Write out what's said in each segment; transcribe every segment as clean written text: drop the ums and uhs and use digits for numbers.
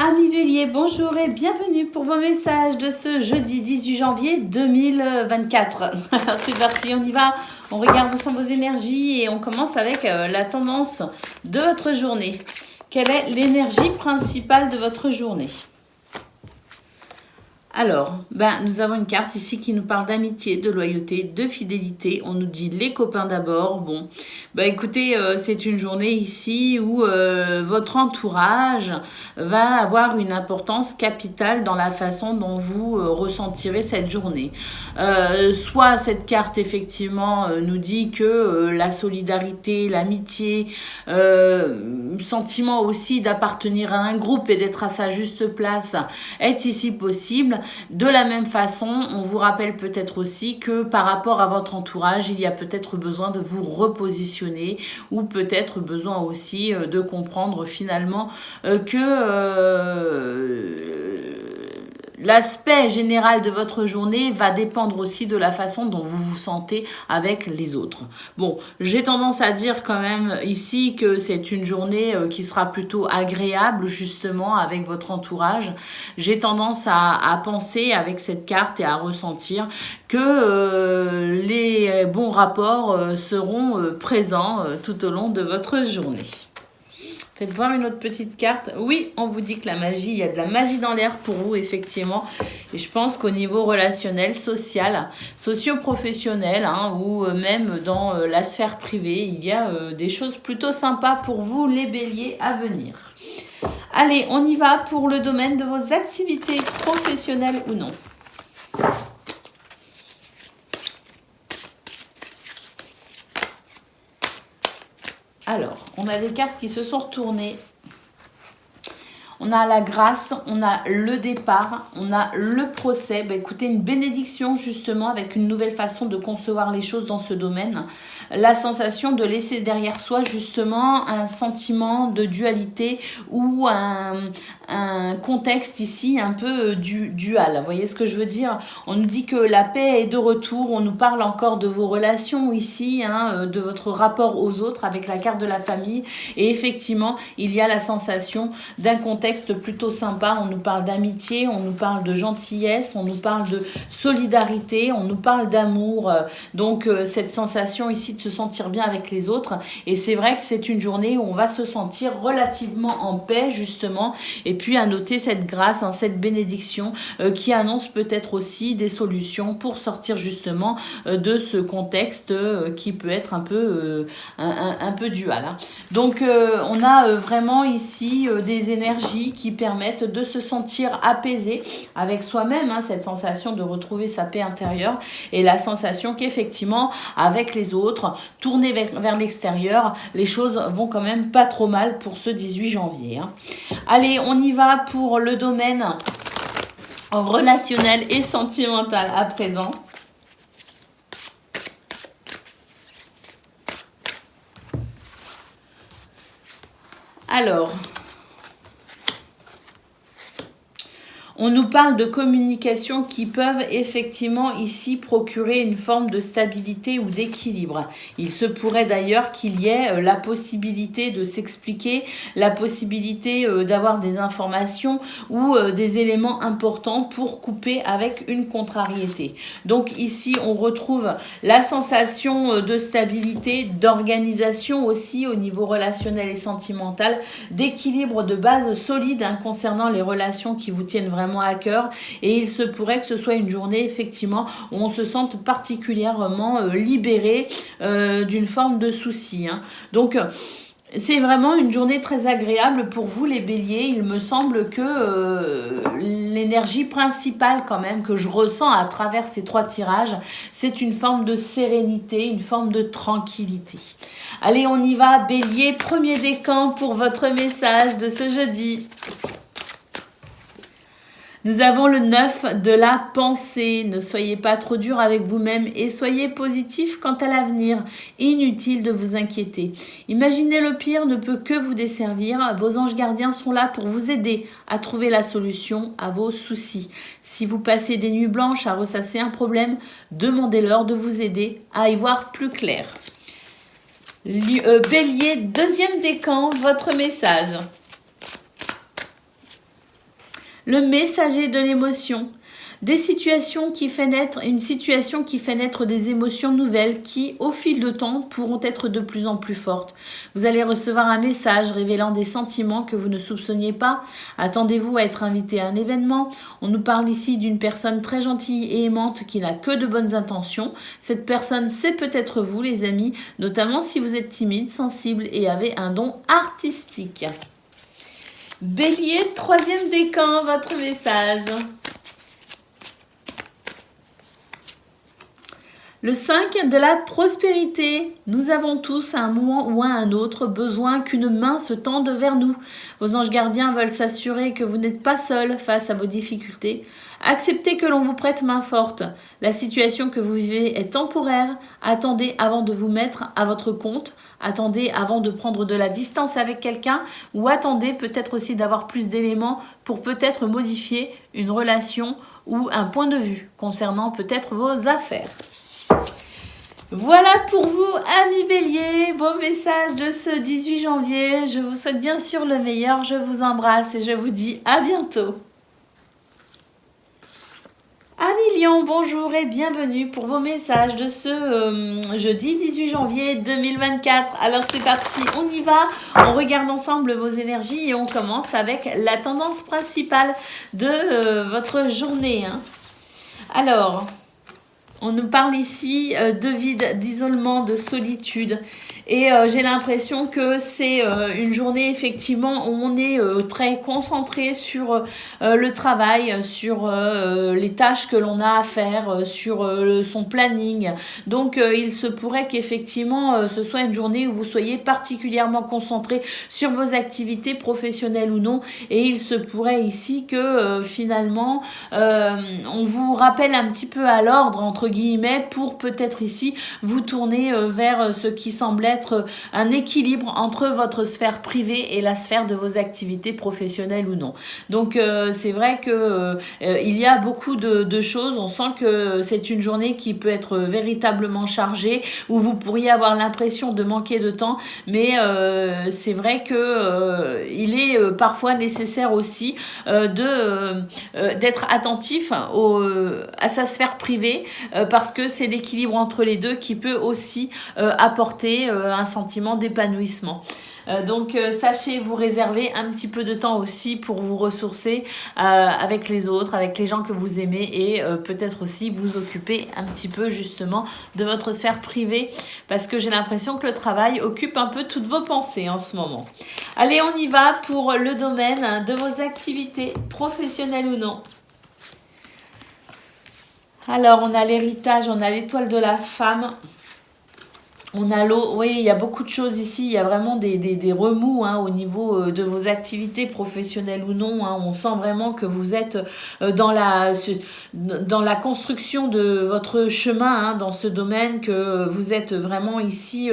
Amis Bélier, bonjour et bienvenue pour vos messages de ce jeudi 18 janvier 2024. Alors c'est parti, on y va, on regarde ensemble vos énergies et on commence avec la tendance de votre journée. Quelle est l'énergie principale de votre journée ? Alors, nous avons une carte ici qui nous parle d'amitié, de loyauté, de fidélité. On nous dit les copains d'abord. Bon, écoutez, c'est une journée ici où votre entourage va avoir une importance capitale dans la façon dont vous ressentirez cette journée. Soit cette carte, effectivement, nous dit que la solidarité, l'amitié, sentiment aussi d'appartenir à un groupe et d'être à sa juste place est ici possible. De la même façon, on vous rappelle peut-être aussi que par rapport à votre entourage, il y a peut-être besoin de vous repositionner ou peut-être besoin aussi de comprendre finalement l'aspect général de votre journée va dépendre aussi de la façon dont vous vous sentez avec les autres. Bon, j'ai tendance à dire quand même ici que c'est une journée qui sera plutôt agréable justement avec votre entourage. J'ai tendance à penser avec cette carte et à ressentir que les bons rapports seront présents tout au long de votre journée. Faites voir une autre petite carte. Oui, on vous dit que la magie, il y a de la magie dans l'air pour vous, effectivement. Et je pense qu'au niveau relationnel, social, socio-professionnel, ou même dans la sphère privée, il y a des choses plutôt sympas pour vous, les béliers, à venir. Allez, on y va pour le domaine de vos activités professionnelles ou non. Alors, on a des cartes qui se sont retournées. On a la grâce, on a le départ, on a le procès. Écoutez, une bénédiction justement avec une nouvelle façon de concevoir les choses dans ce domaine. La sensation de laisser derrière soi justement un sentiment de dualité ou un contexte ici un peu dual. Vous voyez ce que je veux dire ? On nous dit que la paix est de retour. On nous parle encore de vos relations ici, de votre rapport aux autres avec la carte de la famille. Et effectivement, il y a la sensation d'un contexte plutôt sympa. On nous parle d'amitié, on nous parle de gentillesse, on nous parle de solidarité, on nous parle d'amour. Donc cette sensation ici de se sentir bien avec les autres. Et c'est vrai que c'est une journée où on va se sentir relativement en paix justement. Et puis à noter cette grâce, cette bénédiction qui annonce peut-être aussi des solutions pour sortir justement de ce contexte qui peut être un peu dual. Donc on a vraiment ici des énergies qui permettent de se sentir apaisé avec soi-même, cette sensation de retrouver sa paix intérieure et la sensation qu'effectivement avec les autres, tourner vers l'extérieur, les choses vont quand même pas trop mal pour ce 18 janvier. Allez, on y va pour le domaine relationnel et sentimental à présent. Alors, on nous parle de communications qui peuvent effectivement ici procurer une forme de stabilité ou d'équilibre. Il se pourrait d'ailleurs qu'il y ait la possibilité de s'expliquer, la possibilité d'avoir des informations ou des éléments importants pour couper avec une contrariété. Donc ici, on retrouve la sensation de stabilité, d'organisation aussi au niveau relationnel et sentimental, d'équilibre de base solide concernant les relations qui vous tiennent vraiment à cœur, et il se pourrait que ce soit une journée effectivement où on se sente particulièrement libéré d'une forme de souci. Donc c'est vraiment une journée très agréable pour vous les béliers. Il me semble que l'énergie principale quand même que je ressens à travers ces 3 tirages, c'est une forme de sérénité, une forme de tranquillité. Allez, on y va bélier, premier décan pour votre message de ce jeudi. Nous avons le 9 de la pensée. Ne soyez pas trop dur avec vous-même et soyez positif quant à l'avenir. Inutile de vous inquiéter. Imaginez le pire ne peut que vous desservir. Vos anges gardiens sont là pour vous aider à trouver la solution à vos soucis. Si vous passez des nuits blanches à ressasser un problème, demandez-leur de vous aider à y voir plus clair. Bélier, deuxième décan, votre message. Le messager de l'émotion. Des situations qui fait naître, une situation qui fait naître des émotions nouvelles qui, au fil de temps, pourront être de plus en plus fortes. Vous allez recevoir un message révélant des sentiments que vous ne soupçonniez pas. Attendez-vous à être invité à un événement. On nous parle ici d'une personne très gentille et aimante qui n'a que de bonnes intentions. Cette personne, c'est peut-être vous, les amis, notamment si vous êtes timide, sensible et avez un don artistique. Bélier, troisième décan, votre message. Le 5 de la prospérité. Nous avons tous à un moment ou à un autre besoin qu'une main se tende vers nous. Vos anges gardiens veulent s'assurer que vous n'êtes pas seul face à vos difficultés. Acceptez que l'on vous prête main forte. La situation que vous vivez est temporaire. Attendez avant de vous mettre à votre compte. Attendez avant de prendre de la distance avec quelqu'un ou attendez peut-être aussi d'avoir plus d'éléments pour peut-être modifier une relation ou un point de vue concernant peut-être vos affaires. Voilà pour vous, amis Bélier, beau message de ce 18 janvier. Je vous souhaite bien sûr le meilleur, je vous embrasse et je vous dis à bientôt. Amis Lion, bonjour et bienvenue pour vos messages de ce jeudi 18 janvier 2024. Alors c'est parti, on y va, on regarde ensemble vos énergies et on commence avec la tendance principale de votre journée. Alors... on nous parle ici de vide, d'isolement, de solitude. Et j'ai l'impression que c'est une journée effectivement où on est très concentré sur le travail, sur les tâches que l'on a à faire, sur son planning. Donc il se pourrait qu'effectivement ce soit une journée où vous soyez particulièrement concentré sur vos activités professionnelles ou non. Et il se pourrait ici que finalement on vous rappelle un petit peu à l'ordre entre guillemets pour peut-être ici vous tourner vers ce qui semble être un équilibre entre votre sphère privée et la sphère de vos activités professionnelles ou non. Donc c'est vrai que il y a beaucoup de choses. On sent que c'est une journée qui peut être véritablement chargée où vous pourriez avoir l'impression de manquer de temps, mais c'est vrai que il est parfois nécessaire aussi d'être attentif à sa sphère privée parce que c'est l'équilibre entre les deux qui peut aussi apporter un sentiment d'épanouissement. Donc sachez vous réserver un petit peu de temps aussi pour vous ressourcer avec les autres, avec les gens que vous aimez et peut-être aussi vous occuper un petit peu justement de votre sphère privée parce que j'ai l'impression que le travail occupe un peu toutes vos pensées en ce moment. Allez, on y va pour le domaine de vos activités professionnelles ou non. Alors, on a l'héritage, on a l'étoile de la femme, on a l'eau. Oui, il y a beaucoup de choses ici. Il y a vraiment des remous au niveau de vos activités professionnelles ou non. On sent vraiment que vous êtes dans la construction de votre chemin dans ce domaine, que vous êtes vraiment ici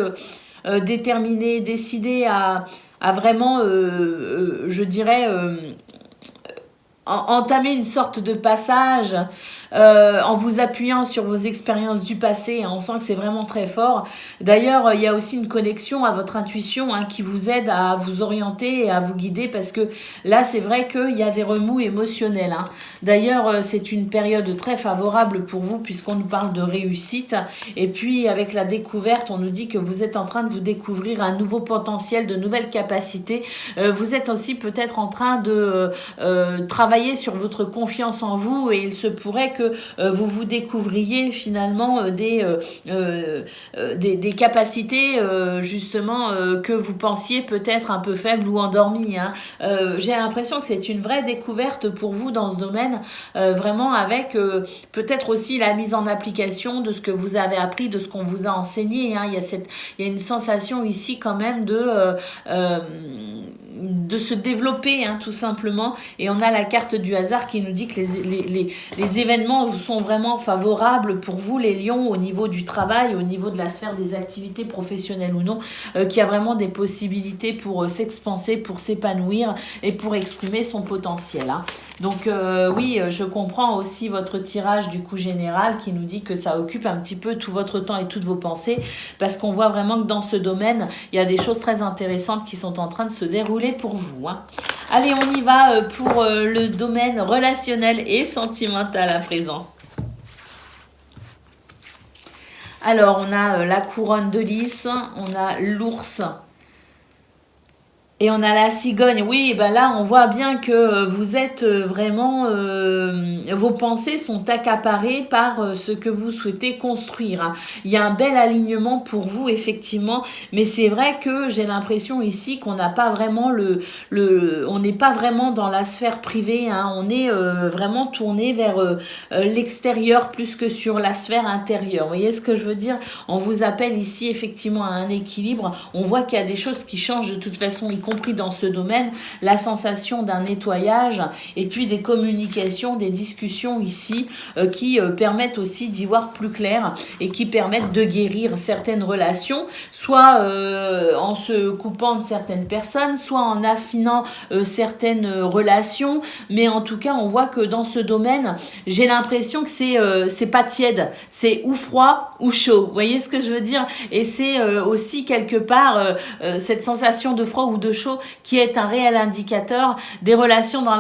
déterminé, décidé à vraiment, je dirais... entamer une sorte de passage en vous appuyant sur vos expériences du passé. On sent que c'est vraiment très fort. D'ailleurs, il y a aussi une connexion à votre intuition qui vous aide à vous orienter et à vous guider parce que là, c'est vrai qu'il y a des remous émotionnels. D'ailleurs, c'est une période très favorable pour vous puisqu'on nous parle de réussite. Et puis, avec la découverte, on nous dit que vous êtes en train de vous découvrir un nouveau potentiel, de nouvelles capacités. Vous êtes aussi peut-être en train de travailler sur votre confiance en vous et il se pourrait que vous vous découvriez finalement des capacités justement que vous pensiez peut-être un peu faibles ou endormies. J'ai l'impression que c'est une vraie découverte pour vous dans ce domaine, vraiment avec peut-être aussi la mise en application de ce que vous avez appris, de ce qu'on vous a enseigné. Il y a une sensation ici quand même de se développer tout simplement, et on a la carte du hasard qui nous dit que les événements sont vraiment favorables pour vous les lions au niveau du travail, au niveau de la sphère des activités professionnelles ou non, qu'il y a vraiment des possibilités pour s'expanser, pour s'épanouir et pour exprimer son potentiel. Donc oui, je comprends aussi votre tirage du coup général qui nous dit que ça occupe un petit peu tout votre temps et toutes vos pensées parce qu'on voit vraiment que dans ce domaine, il y a des choses très intéressantes qui sont en train de se dérouler pour vous. Allez, on y va pour le domaine relationnel et sentimental à présent. Alors, on a la couronne de lys, on a l'ours. Et on a la cigogne. Oui, ben là, on voit bien que vous êtes vraiment... vos pensées sont accaparées par ce que vous souhaitez construire. Il y a un bel alignement pour vous, effectivement. Mais c'est vrai que j'ai l'impression ici qu'on n'a pas vraiment on n'est pas vraiment dans la sphère privée. Hein. On est vraiment tourné vers l'extérieur plus que sur la sphère intérieure. Vous voyez ce que je veux dire? On vous appelle ici, effectivement, à un équilibre. On voit qu'il y a des choses qui changent de toute façon, y compris dans ce domaine, la sensation d'un nettoyage et puis des communications, des discussions ici qui permettent aussi d'y voir plus clair et qui permettent de guérir certaines relations, soit en se coupant de certaines personnes, soit en affinant certaines relations, mais en tout cas on voit que dans ce domaine, j'ai l'impression que c'est pas tiède, c'est ou froid ou chaud, vous voyez ce que je veux dire? Et c'est aussi quelque part cette sensation de froid ou de chaud qui est un réel indicateur des relations dans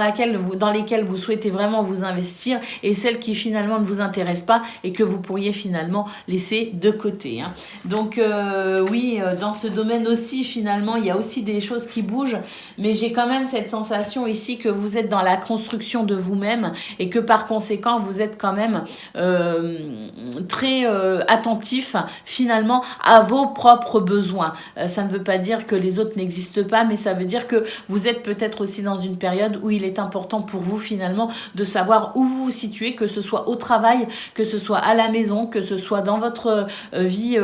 lesquelles vous souhaitez vraiment vous investir et celles qui finalement ne vous intéressent pas et que vous pourriez finalement laisser de côté. Hein. Donc oui, dans ce domaine aussi, finalement, il y a aussi des choses qui bougent, mais j'ai quand même cette sensation ici que vous êtes dans la construction de vous-même et que par conséquent, vous êtes quand même très attentif finalement à vos propres besoins. Ça ne veut pas dire que les autres n'existent pas, mais ça veut dire que vous êtes peut-être aussi dans une période où il est important pour vous finalement de savoir où vous vous situez, que ce soit au travail, que ce soit à la maison, que ce soit dans votre vie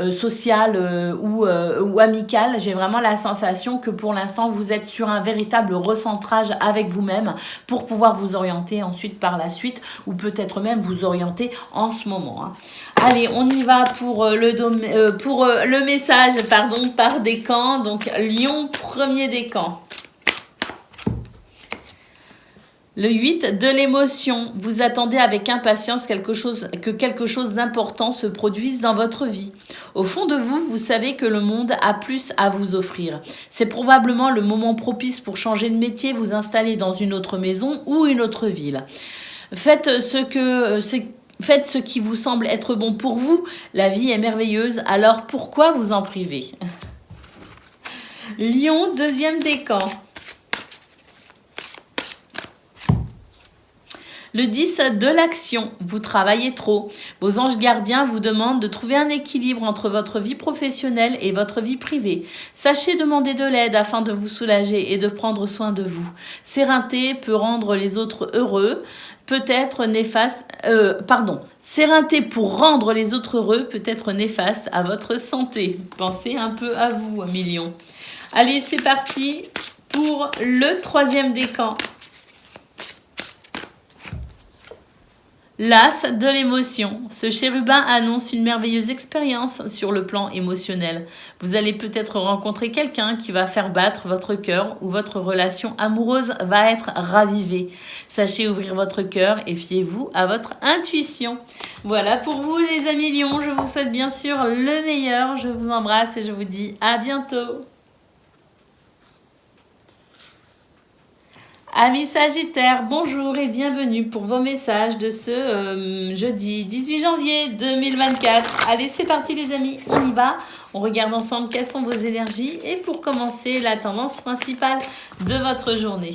sociale ou amicale. J'ai vraiment la sensation que pour l'instant vous êtes sur un véritable recentrage avec vous-même pour pouvoir vous orienter ensuite par la suite ou peut-être même vous orienter en ce moment. Hein. Allez, on y va pour le message par décan. Donc, Lion, premier décan. Le 8, de l'émotion. Vous attendez avec impatience que quelque chose d'important se produise dans votre vie. Au fond de vous, vous savez que le monde a plus à vous offrir. C'est probablement le moment propice pour changer de métier, vous installer dans une autre maison ou une autre ville. Faites ce qui vous semble être bon pour vous. La vie est merveilleuse, alors pourquoi vous en priver? Lion, deuxième décan. Le 10, de l'action. Vous travaillez trop. Vos anges gardiens vous demandent de trouver un équilibre entre votre vie professionnelle et votre vie privée. Sachez demander de l'aide afin de vous soulager et de prendre soin de vous. S'éreinter peut rendre les autres heureux, peut-être néfaste. S'éreinter pour rendre les autres heureux peut être néfaste à votre santé. Pensez un peu à vous, Lion. Allez, c'est parti pour le troisième décan. L'as de l'émotion. Ce chérubin annonce une merveilleuse expérience sur le plan émotionnel. Vous allez peut-être rencontrer quelqu'un qui va faire battre votre cœur ou votre relation amoureuse va être ravivée. Sachez ouvrir votre cœur et fiez-vous à votre intuition. Voilà pour vous les amis lions. Je vous souhaite bien sûr le meilleur. Je vous embrasse et je vous dis à bientôt. Amis Sagittaires, bonjour et bienvenue pour vos messages de ce jeudi 18 janvier 2024. Allez, c'est parti les amis, on y va. On regarde ensemble quelles sont vos énergies et pour commencer, la tendance principale de votre journée.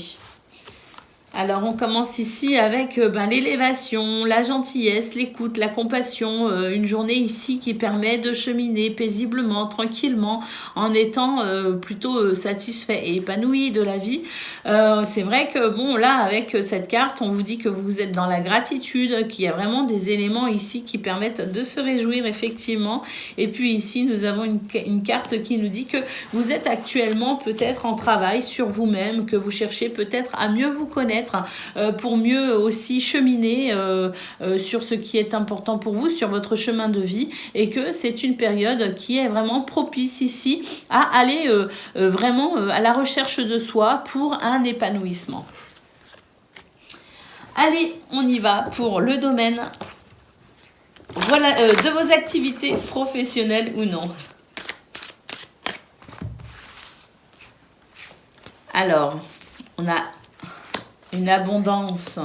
Alors, on commence ici avec l'élévation, la gentillesse, l'écoute, la compassion. Une journée ici qui permet de cheminer paisiblement, tranquillement, en étant plutôt satisfait et épanoui de la vie. C'est vrai que, bon, là, avec cette carte, on vous dit que vous êtes dans la gratitude, qu'il y a vraiment des éléments ici qui permettent de se réjouir, effectivement. Et puis ici, nous avons une carte qui nous dit que vous êtes actuellement peut-être en travail sur vous-même, que vous cherchez peut-être à mieux vous connaître, pour mieux aussi cheminer sur ce qui est important pour vous, sur votre chemin de vie, et que c'est une période qui est vraiment propice ici à aller vraiment à la recherche de soi pour un épanouissement. Allez, on y va pour le domaine de vos activités professionnelles ou non. Alors, On a une abondance.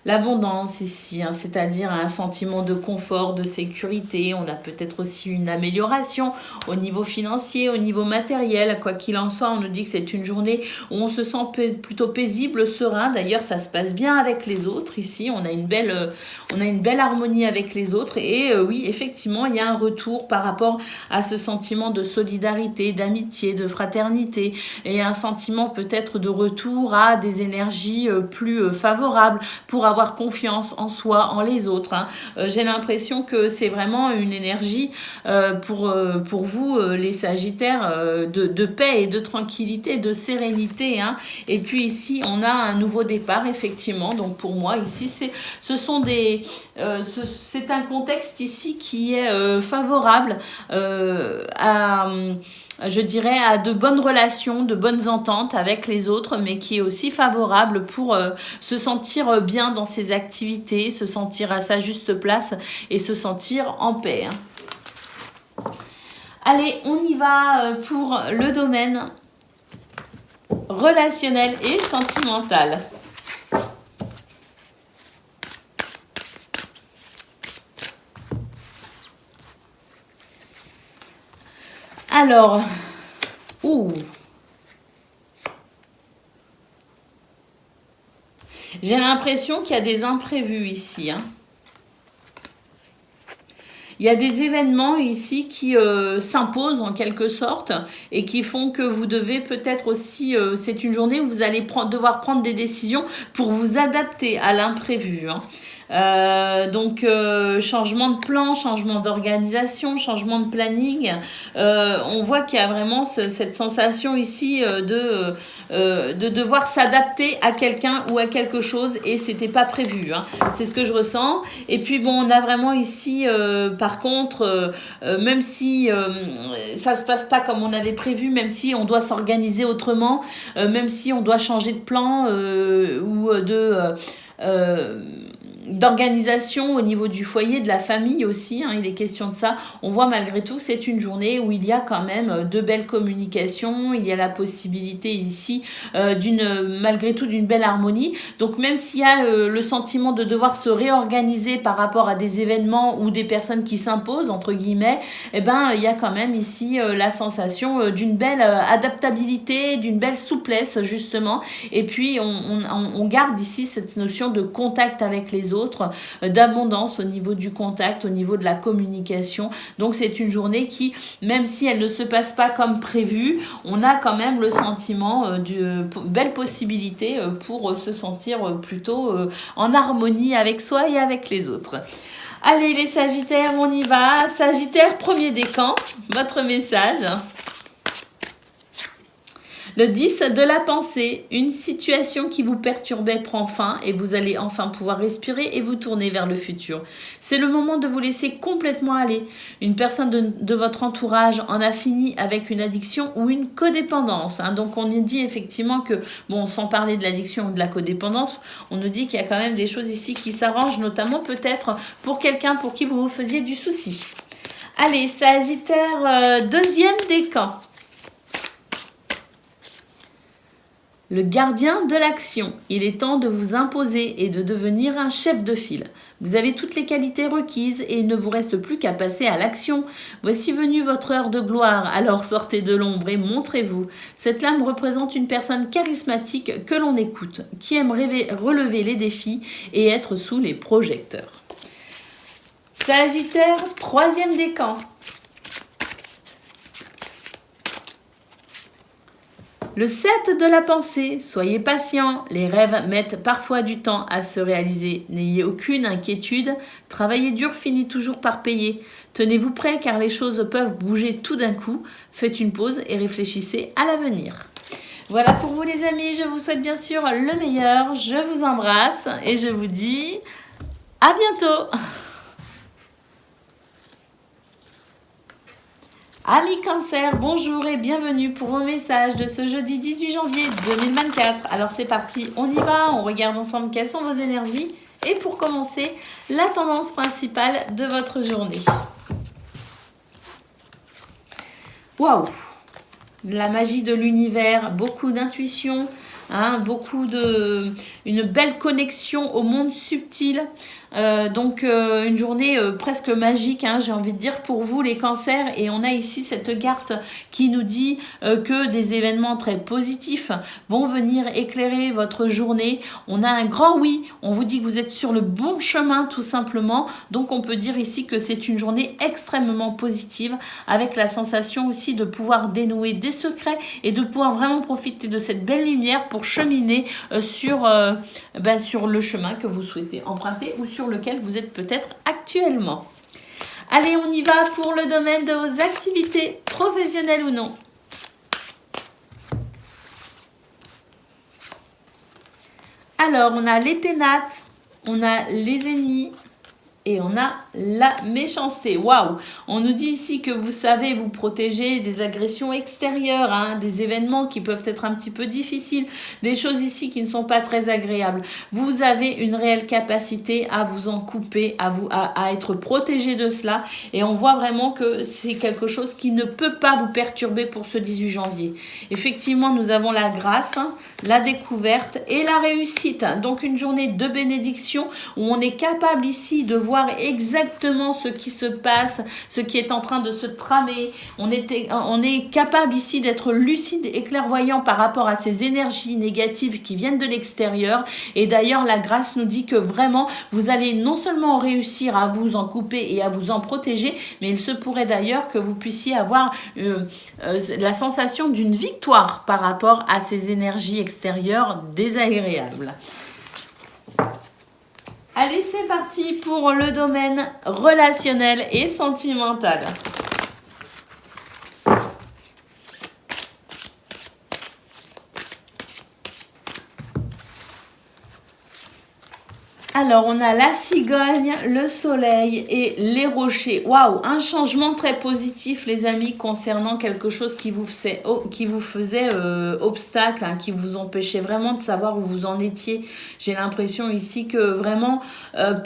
L'abondance ici, hein, c'est-à-dire un sentiment de confort, de sécurité. On a peut-être aussi une amélioration au niveau financier, au niveau matériel. Quoi qu'il en soit, on nous dit que c'est une journée où on se sent plutôt paisible, serein. D'ailleurs, ça se passe bien avec les autres. Ici, on a une belle harmonie avec les autres. Et oui, effectivement, il y a un retour par rapport à ce sentiment de solidarité, d'amitié, de fraternité. Et un sentiment peut-être de retour à des énergies plus favorables pour avoir confiance en soi, en les autres. Hein. J'ai l'impression que c'est vraiment une énergie pour vous, les Sagittaires, de paix et de tranquillité, de sérénité. Hein. Et puis ici, on a un nouveau départ, effectivement. Donc pour moi, ici, c'est un contexte ici qui est favorable je dirais, à de bonnes relations, de bonnes ententes avec les autres, mais qui est aussi favorable pour se sentir bien dans ses activités, se sentir à sa juste place et se sentir en paix. Allez, on y va pour le domaine relationnel et sentimental. Alors, j'ai l'impression qu'il y a des imprévus ici. Hein. Il y a des événements ici qui s'imposent en quelque sorte et qui font que vous devez peut-être aussi, c'est une journée où vous allez devoir prendre des décisions pour vous adapter à l'imprévu. Hein. Donc changement de plan, changement d'organisation, changement de planning. On voit qu'il y a vraiment cette sensation ici de devoir s'adapter à quelqu'un ou à quelque chose et c'était pas prévu. Hein. C'est ce que je ressens. Et puis bon, on a vraiment ici, par contre, même si ça se passe pas comme on avait prévu, même si on doit s'organiser autrement, même si on doit changer de plan ou d'organisation au niveau du foyer, de la famille aussi, hein, il est question de ça. On voit malgré tout que c'est une journée où il y a quand même de belles communications, il y a la possibilité ici malgré tout d'une belle harmonie. Donc même s'il y a le sentiment de devoir se réorganiser par rapport à des événements ou des personnes qui s'imposent, entre guillemets, eh ben, il y a quand même ici la sensation d'une belle adaptabilité, d'une belle souplesse justement. Et puis on garde ici cette notion de contact avec les autres, d'abondance au niveau du contact, au niveau de la communication. Donc c'est une journée qui, même si elle ne se passe pas comme prévu, on a quand même le sentiment de belle possibilité pour se sentir plutôt en harmonie avec soi et avec les autres. Allez les Sagittaires, on y va. Sagittaire, premier décan, votre message. Le 10 de la pensée, une situation qui vous perturbait prend fin et vous allez enfin pouvoir respirer et vous tourner vers le futur. C'est le moment de vous laisser complètement aller. Une personne de votre entourage en a fini avec une addiction ou une codépendance. Hein. Donc on nous dit effectivement que, bon, sans parler de l'addiction ou de la codépendance, on nous dit qu'il y a quand même des choses ici qui s'arrangent, notamment peut-être pour quelqu'un pour qui vous faisiez du souci. Allez, Sagittaire, deuxième décan. Le gardien de l'action. Il est temps de vous imposer et de devenir un chef de file. Vous avez toutes les qualités requises et il ne vous reste plus qu'à passer à l'action. Voici venue votre heure de gloire, alors sortez de l'ombre et montrez-vous. Cette lame représente une personne charismatique que l'on écoute, qui aime relever les défis et être sous les projecteurs. Sagittaire, troisième décan. Le 7 de la pensée, soyez patient, les rêves mettent parfois du temps à se réaliser. N'ayez aucune inquiétude, travailler dur finit toujours par payer. Tenez-vous prêt car les choses peuvent bouger tout d'un coup. Faites une pause et réfléchissez à l'avenir. Voilà pour vous les amis, je vous souhaite bien sûr le meilleur. Je vous embrasse et je vous dis à bientôt. Amis Cancer, bonjour et bienvenue pour vos messages de ce jeudi 18 janvier 2024. Alors c'est parti, on y va, on regarde ensemble quelles sont vos énergies. Et pour commencer, la tendance principale de votre journée. Waouh! La magie de l'univers, beaucoup d'intuition, hein, une belle connexion au monde subtil. Donc une journée presque magique, hein, j'ai envie de dire pour vous les cancers. Et on a ici cette carte qui nous dit que des événements très positifs vont venir éclairer votre journée. On a un grand oui, on vous dit que vous êtes sur le bon chemin tout simplement. Donc on peut dire ici que c'est une journée extrêmement positive, avec la sensation aussi de pouvoir dénouer des secrets et de pouvoir vraiment profiter de cette belle lumière pour cheminer sur le chemin que vous souhaitez emprunter ou sur lequel vous êtes peut-être actuellement. Allez, on y va pour le domaine de vos activités, professionnelles ou non. Alors, on a les pénates, on a les ennemis et on a la méchanceté. Waouh! On nous dit ici que vous savez vous protéger des agressions extérieures, hein, des événements qui peuvent être un petit peu difficiles, des choses ici qui ne sont pas très agréables. Vous avez une réelle capacité à vous en couper, à être protégé de cela. Et on voit vraiment que c'est quelque chose qui ne peut pas vous perturber pour ce 18 janvier. Effectivement, nous avons la grâce, hein, la découverte et la réussite. Donc une journée de bénédiction où on est capable ici de voir exactement ce qui se passe, ce qui est en train de se tramer. On est capable ici d'être lucide et clairvoyant par rapport à ces énergies négatives qui viennent de l'extérieur. Et d'ailleurs, la grâce nous dit que vraiment, vous allez non seulement réussir à vous en couper et à vous en protéger, mais il se pourrait d'ailleurs que vous puissiez avoir la sensation d'une victoire par rapport à ces énergies extérieures désagréables. Allez, c'est parti pour le domaine relationnel et sentimental. Alors, on a la cigogne, le soleil et les rochers. Waouh, un changement très positif, les amis, concernant quelque chose qui vous faisait obstacle, hein, qui vous empêchait vraiment de savoir où vous en étiez. J'ai l'impression ici que vraiment,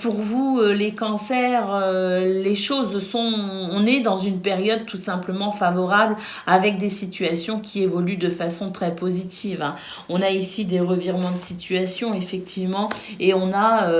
pour vous, les cancers, les choses on est dans une période tout simplement favorable, avec des situations qui évoluent de façon très positive, hein. On a ici des revirements de situation, effectivement, et on a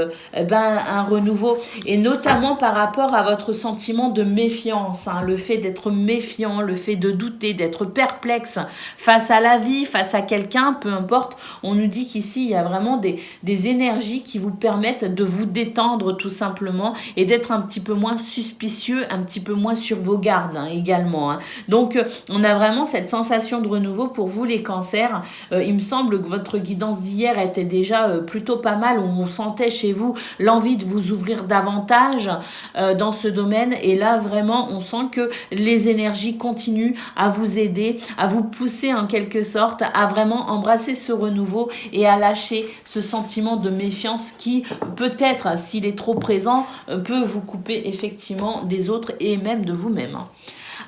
un renouveau, et notamment par rapport à votre sentiment de méfiance, hein, le fait d'être méfiant, le fait de douter, d'être perplexe face à la vie, face à quelqu'un, peu importe. On nous dit qu'ici il y a vraiment des énergies qui vous permettent de vous détendre tout simplement et d'être un petit peu moins suspicieux, un petit peu moins sur vos gardes, hein, également, hein. Donc on a vraiment cette sensation de renouveau pour vous les cancers. Il me semble que votre guidance d'hier était déjà plutôt pas mal, où on sentait chez vous l'envie de vous ouvrir davantage dans ce domaine. Et là, vraiment, on sent que les énergies continuent à vous aider, à vous pousser en quelque sorte à vraiment embrasser ce renouveau et à lâcher ce sentiment de méfiance qui, peut-être, s'il est trop présent, peut vous couper effectivement des autres et même de vous-même.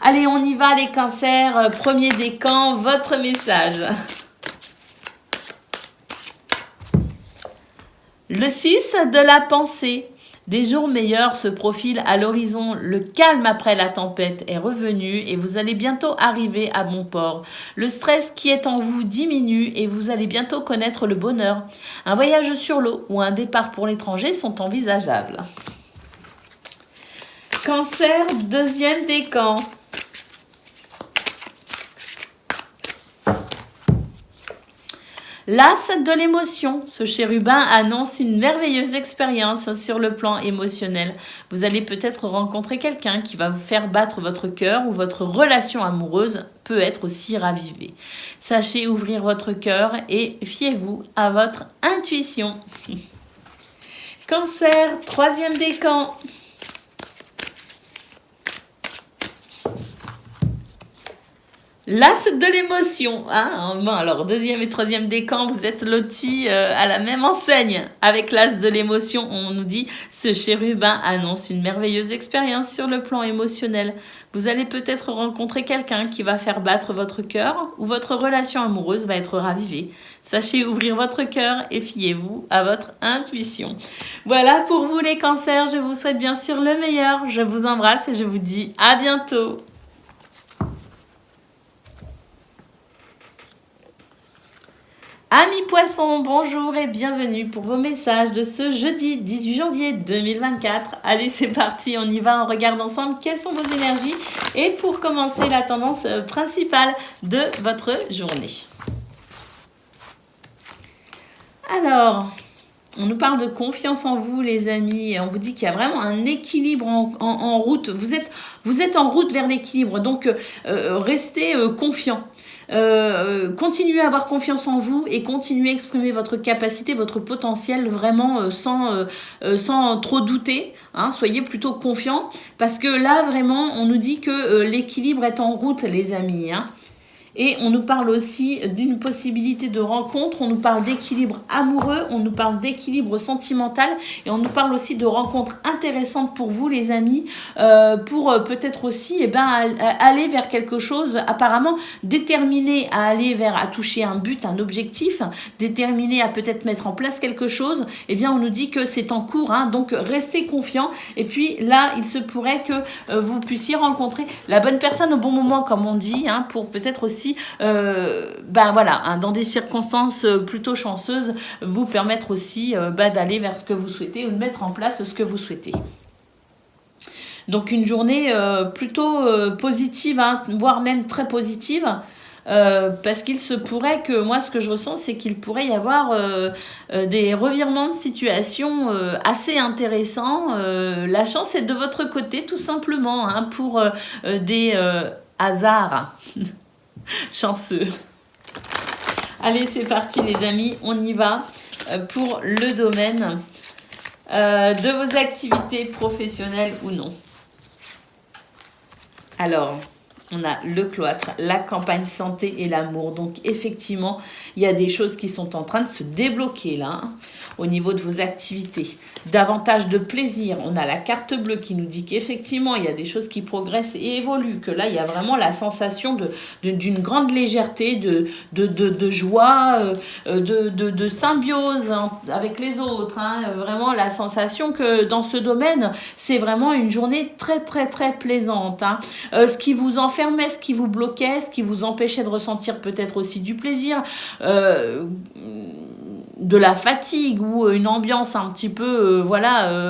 Allez, on y va les cancers. Premier décan, votre message. Le 6 de la pensée. Des jours meilleurs se profilent à l'horizon. Le calme après la tempête est revenu et vous allez bientôt arriver à bon port. Le stress qui est en vous diminue et vous allez bientôt connaître le bonheur. Un voyage sur l'eau ou un départ pour l'étranger sont envisageables. Cancer, deuxième décan. L'as de l'émotion, ce chérubin annonce une merveilleuse expérience sur le plan émotionnel. Vous allez peut-être rencontrer quelqu'un qui va vous faire battre votre cœur, ou votre relation amoureuse peut être aussi ravivée. Sachez ouvrir votre cœur et fiez-vous à votre intuition. Cancer, troisième décan. L'as de l'émotion, hein. Bon, alors deuxième et troisième décan, vous êtes lotis à la même enseigne. Avec l'as de l'émotion, on nous dit ce chérubin annonce une merveilleuse expérience sur le plan émotionnel. Vous allez peut-être rencontrer quelqu'un qui va faire battre votre cœur, ou votre relation amoureuse va être ravivée. Sachez ouvrir votre cœur et fiez-vous à votre intuition. Voilà pour vous les cancers, je vous souhaite bien sûr le meilleur. Je vous embrasse et je vous dis à bientôt. Amis poissons, bonjour et bienvenue pour vos messages de ce jeudi 18 janvier 2024. Allez, c'est parti, on y va, on regarde ensemble quelles sont vos énergies et pour commencer la tendance principale de votre journée. Alors, on nous parle de confiance en vous, les amis. On vous dit qu'il y a vraiment un équilibre en route. Vous êtes en route vers l'équilibre, donc restez confiants. Continuez à avoir confiance en vous et continuez à exprimer votre capacité, votre potentiel vraiment sans trop douter. Hein, soyez plutôt confiants parce que là vraiment on nous dit que l'équilibre est en route, les amis. Hein. Et on nous parle aussi d'une possibilité de rencontre, on nous parle d'équilibre amoureux, on nous parle d'équilibre sentimental et on nous parle aussi de rencontres intéressantes pour vous les amis, pour peut-être aussi aller vers quelque chose, apparemment déterminé à toucher un but, un objectif, déterminé à peut-être mettre en place quelque chose, eh bien on nous dit que c'est en cours, hein, donc restez confiants et puis là il se pourrait que vous puissiez rencontrer la bonne personne au bon moment comme on dit, hein, pour peut-être aussi dans des circonstances plutôt chanceuses, vous permettre aussi d'aller vers ce que vous souhaitez ou de mettre en place ce que vous souhaitez. Donc une journée plutôt positive, hein, voire même très positive. Parce qu'il se pourrait que moi ce que je ressens c'est qu'il pourrait y avoir des revirements de situation assez intéressants. La chance est de votre côté tout simplement, hein, pour des hasards chanceux. Allez, c'est parti les amis, on y va pour le domaine de vos activités professionnelles ou non. Alors, on a le cloître, la campagne santé et l'amour. Donc effectivement, il y a des choses qui sont en train de se débloquer là, hein, au niveau de vos activités. Davantage de plaisir. On a la carte bleue qui nous dit qu'effectivement, il y a des choses qui progressent et évoluent. Que là, il y a vraiment la sensation d'une grande légèreté, de joie, de symbiose avec les autres. Hein. Vraiment la sensation que dans ce domaine, c'est vraiment une journée très, très, très plaisante. Hein. Ce qui vous enfermait, ce qui vous bloquait, ce qui vous empêchait de ressentir peut-être aussi du plaisir, de la fatigue ou une ambiance un petit peu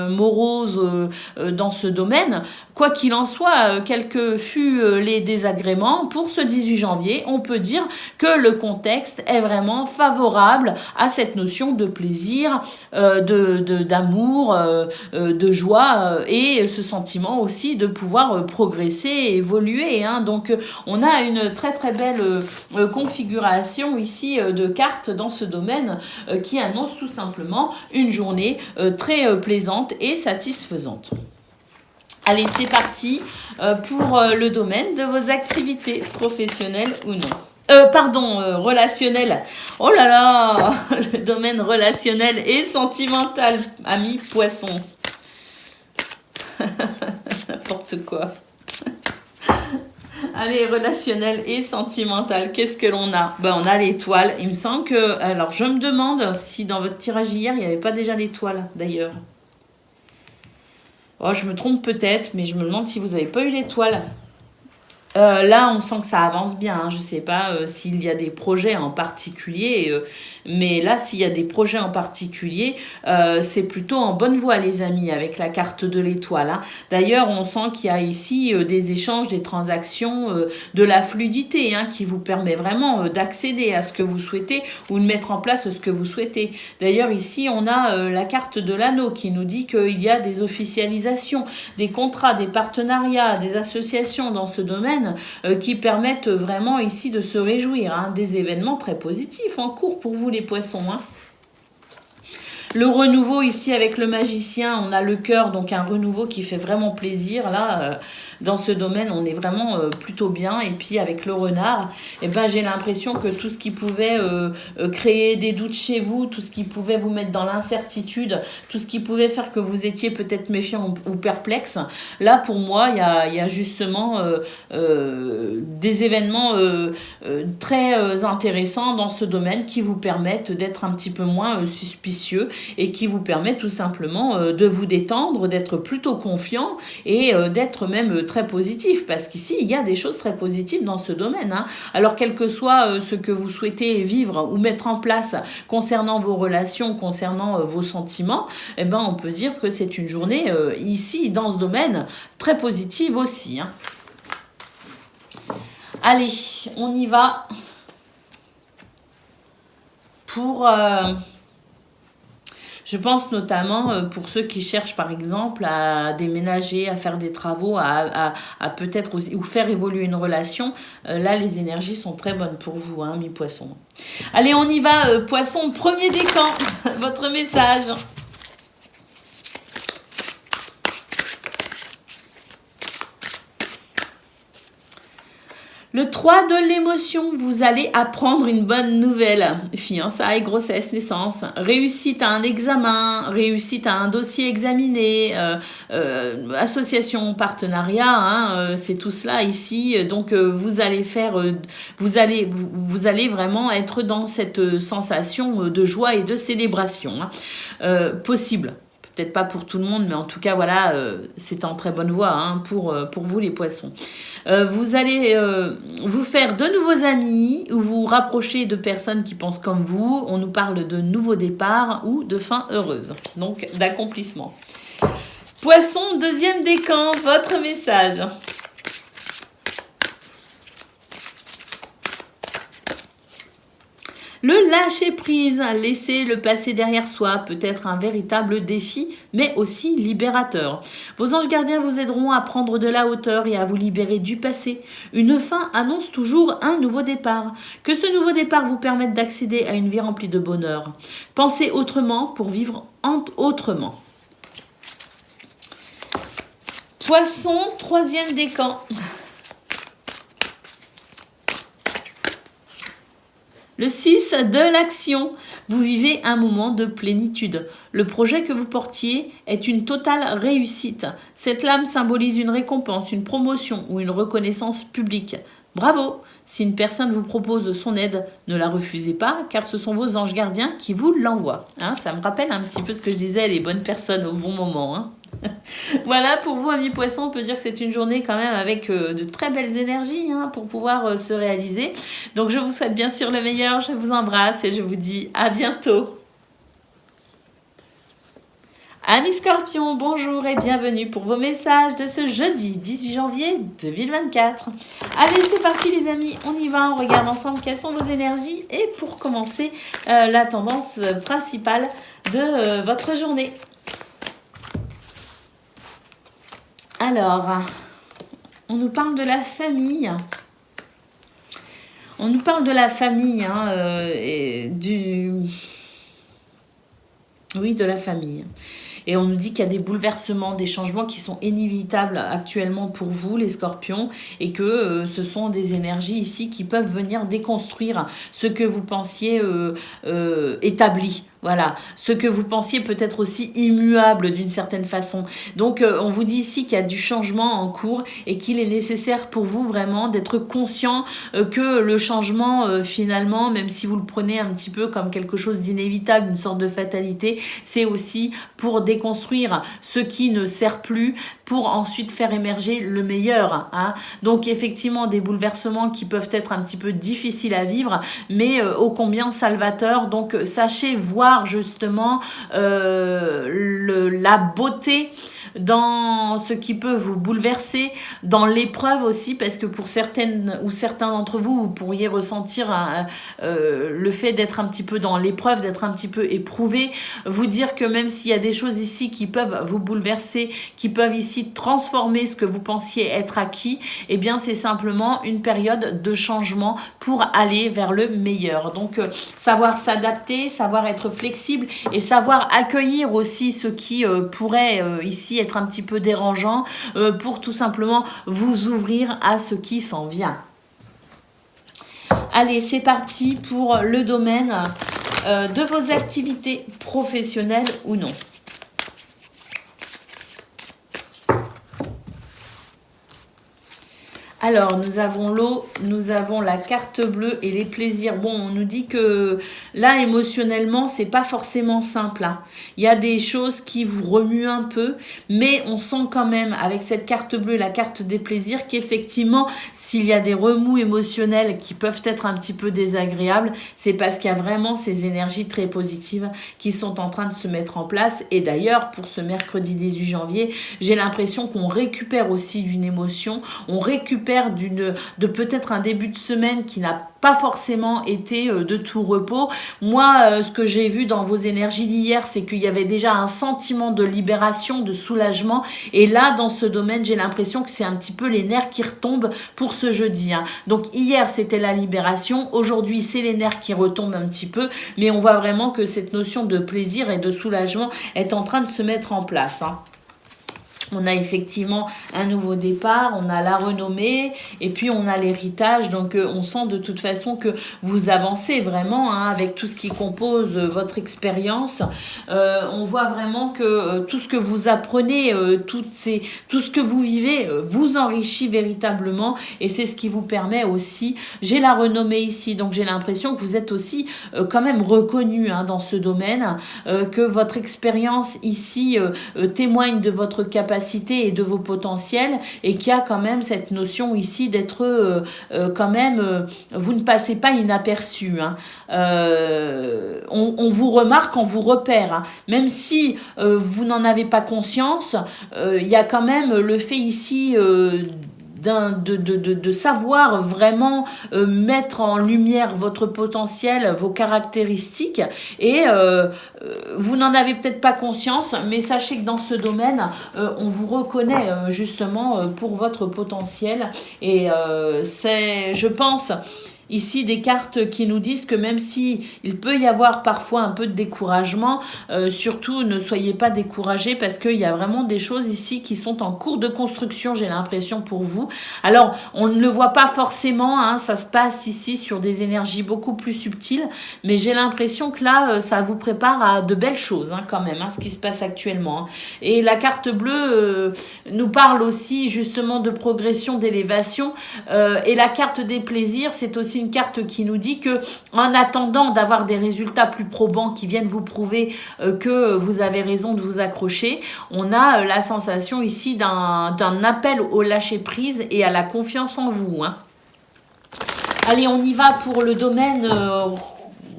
morose dans ce domaine. Quoi qu'il en soit, quels que fût les désagréments, pour ce 18 janvier, on peut dire que le contexte est vraiment favorable à cette notion de plaisir, d'amour, de joie et ce sentiment aussi de pouvoir progresser et évoluer. Hein. Donc on a une très très belle configuration ici de cartes dans ce domaine qui annonce tout simplement une journée très plaisante et satisfaisante. Allez, c'est parti pour le domaine de vos activités professionnelles ou non. Relationnel. Oh là là, le domaine relationnel et sentimental, amis poissons. N'importe quoi. Allez, relationnel et sentimental, qu'est-ce que l'on a? On a l'étoile. Il me semble que... Alors, je me demande si dans votre tirage hier, il n'y avait pas déjà l'étoile, d'ailleurs. Oh, je me trompe peut-être, mais je me demande si vous n'avez pas eu l'étoile. Là, on sent que ça avance bien. Hein. Je ne sais pas s'il y a des projets en particulier, mais là, s'il y a des projets en particulier, c'est plutôt en bonne voie, les amis, avec la carte de l'étoile. Hein. D'ailleurs, on sent qu'il y a ici des échanges, des transactions, de la fluidité, hein, qui vous permet vraiment d'accéder à ce que vous souhaitez ou de mettre en place ce que vous souhaitez. D'ailleurs, ici, on a la carte de l'anneau qui nous dit qu'il y a des officialisations, des contrats, des partenariats, des associations dans ce domaine qui permettent vraiment ici de se réjouir, hein, des événements très positifs en cours pour vous les poissons. Hein. Le renouveau ici avec le magicien, on a le cœur, donc un renouveau qui fait vraiment plaisir. Là, dans ce domaine, on est vraiment plutôt bien. Et puis avec le renard, j'ai l'impression que tout ce qui pouvait créer des doutes chez vous, tout ce qui pouvait vous mettre dans l'incertitude, tout ce qui pouvait faire que vous étiez peut-être méfiant ou perplexe, là pour moi, il y a justement des événements très intéressants dans ce domaine qui vous permettent d'être un petit peu moins suspicieux et qui vous permet tout simplement de vous détendre, d'être plutôt confiant et d'être même très positif, parce qu'ici, il y a des choses très positives dans ce domaine. Hein. Alors, quel que soit ce que vous souhaitez vivre ou mettre en place concernant vos relations, concernant vos sentiments, eh ben, on peut dire que c'est une journée, ici, dans ce domaine, très positive aussi. Hein. Allez, on y va pour... je pense notamment pour ceux qui cherchent par exemple à déménager, à faire des travaux, à peut-être aussi, ou faire évoluer une relation. Là, les énergies sont très bonnes pour vous, hein, mi-poisson. Allez, on y va, poisson, premier décan, votre message. Le 3 de l'émotion, vous allez apprendre une bonne nouvelle. Fiançailles, grossesse, naissance, réussite à un examen, réussite à un dossier examiné, association, partenariat, hein, c'est tout cela ici. Donc vous allez faire, vous allez vraiment être dans cette sensation de joie et de célébration, hein, possible. Peut-être pas pour tout le monde, mais en tout cas, voilà, c'est en très bonne voie hein, pour vous les poissons. Vous allez vous faire de nouveaux amis ou vous rapprocher de personnes qui pensent comme vous. On nous parle de nouveaux départs ou de fin heureuse, donc d'accomplissement. Poisson, deuxième décan, votre message. Le lâcher-prise, laisser le passé derrière soi, peut être un véritable défi, mais aussi libérateur. Vos anges gardiens vous aideront à prendre de la hauteur et à vous libérer du passé. Une fin annonce toujours un nouveau départ. Que ce nouveau départ vous permette d'accéder à une vie remplie de bonheur. Pensez autrement pour vivre autrement. Poisson, troisième décan. Le 6 de l'action. Vous vivez un moment de plénitude. Le projet que vous portiez est une totale réussite. Cette lame symbolise une récompense, une promotion ou une reconnaissance publique. Bravo! Si une personne vous propose son aide, ne la refusez pas, car ce sont vos anges gardiens qui vous l'envoient. Hein, ça me rappelle un petit peu ce que je disais, les bonnes personnes au bon moment. Hein. Voilà, pour vous, amis poissons, on peut dire que c'est une journée quand même avec de très belles énergies hein, pour pouvoir se réaliser. Donc, je vous souhaite bien sûr le meilleur, je vous embrasse et je vous dis à bientôt. Amis Scorpions, bonjour et bienvenue pour vos messages de ce jeudi 18 janvier 2024. Allez, c'est parti les amis, on y va, on regarde ensemble quelles sont vos énergies et pour commencer la tendance principale de votre journée. Alors, on nous parle de la famille. On nous parle de la famille hein, et de la famille. Et on nous dit qu'il y a des bouleversements, des changements qui sont inévitables actuellement pour vous, les scorpions, et que ce sont des énergies ici qui peuvent venir déconstruire ce que vous pensiez établi. Voilà, ce que vous pensiez peut-être aussi immuable d'une certaine façon. Donc, on vous dit ici qu'il y a du changement en cours et qu'il est nécessaire pour vous vraiment d'être conscient que le changement, finalement, même si vous le prenez un petit peu comme quelque chose d'inévitable, une sorte de fatalité, c'est aussi pour déconstruire ce qui ne sert plus, pour ensuite faire émerger le meilleur. Hein. Donc, effectivement, des bouleversements qui peuvent être un petit peu difficiles à vivre, mais ô combien salvateurs. Donc, sachez voir justement la beauté dans ce qui peut vous bouleverser, dans l'épreuve aussi, parce que pour certaines ou certains d'entre vous, vous pourriez ressentir le fait d'être un petit peu dans l'épreuve, d'être un petit peu éprouvé, vous dire que même s'il y a des choses ici qui peuvent vous bouleverser, qui peuvent ici transformer ce que vous pensiez être acquis, eh bien c'est simplement une période de changement pour aller vers le meilleur. Donc savoir s'adapter, savoir être flexible et savoir accueillir aussi ce qui pourrait ici être un petit peu dérangeant pour tout simplement vous ouvrir à ce qui s'en vient. Allez, c'est parti pour le domaine de vos activités professionnelles ou non. Alors, nous avons l'eau, nous avons la carte bleue et les plaisirs. Bon, on nous dit que là, émotionnellement, c'est pas forcément simple, hein. Il y a des choses qui vous remuent un peu, mais on sent quand même, avec cette carte bleue et la carte des plaisirs, qu'effectivement, s'il y a des remous émotionnels qui peuvent être un petit peu désagréables, c'est parce qu'il y a vraiment ces énergies très positives qui sont en train de se mettre en place. Et d'ailleurs, pour ce mercredi 18 janvier, j'ai l'impression qu'on récupère aussi d'une émotion, on récupère de peut-être un début de semaine qui n'a pas forcément été de tout repos. Moi, ce que j'ai vu dans vos énergies d'hier, c'est qu'il y avait déjà un sentiment de libération, de soulagement. Et là, dans ce domaine, j'ai l'impression que c'est un petit peu les nerfs qui retombent pour ce jeudi, hein. Donc hier, c'était la libération. Aujourd'hui, c'est les nerfs qui retombent un petit peu. Mais on voit vraiment que cette notion de plaisir et de soulagement est en train de se mettre en place, hein. On a effectivement un nouveau départ, on a la renommée et puis on a l'héritage. Donc on sent de toute façon que vous avancez vraiment, hein, avec tout ce qui compose votre expérience. On voit vraiment que tout ce que vous apprenez, tout ce que vous vivez vous enrichit véritablement et c'est ce qui vous permet aussi. J'ai la renommée ici, donc j'ai l'impression que vous êtes aussi quand même reconnu, hein, dans ce domaine, que votre expérience ici témoigne de votre capacité et de vos potentiels et qu'il y a quand même cette notion ici d'être quand même, vous ne passez pas inaperçu, hein. On vous remarque, on vous repère, hein. Même si vous n'en avez pas conscience, il y a quand même le fait ici de savoir vraiment mettre en lumière votre potentiel, vos caractéristiques et vous n'en avez peut-être pas conscience, mais sachez que dans ce domaine, on vous reconnaît justement pour votre potentiel et c'est, je pense, ici des cartes qui nous disent que même si il peut y avoir parfois un peu de découragement, surtout ne soyez pas découragés parce qu'il y a vraiment des choses ici qui sont en cours de construction, j'ai l'impression pour vous. Alors on ne le voit pas forcément, hein, ça se passe ici sur des énergies beaucoup plus subtiles, mais j'ai l'impression que là ça vous prépare à de belles choses, hein, quand même, hein, ce qui se passe actuellement, hein. Et la carte bleue nous parle aussi justement de progression, d'élévation, et la carte des plaisirs, c'est aussi une carte qui nous dit que en attendant d'avoir des résultats plus probants qui viennent vous prouver que vous avez raison de vous accrocher, on a la sensation ici d'un appel au lâcher prise et à la confiance en vous, hein. Allez, on y va pour le domaine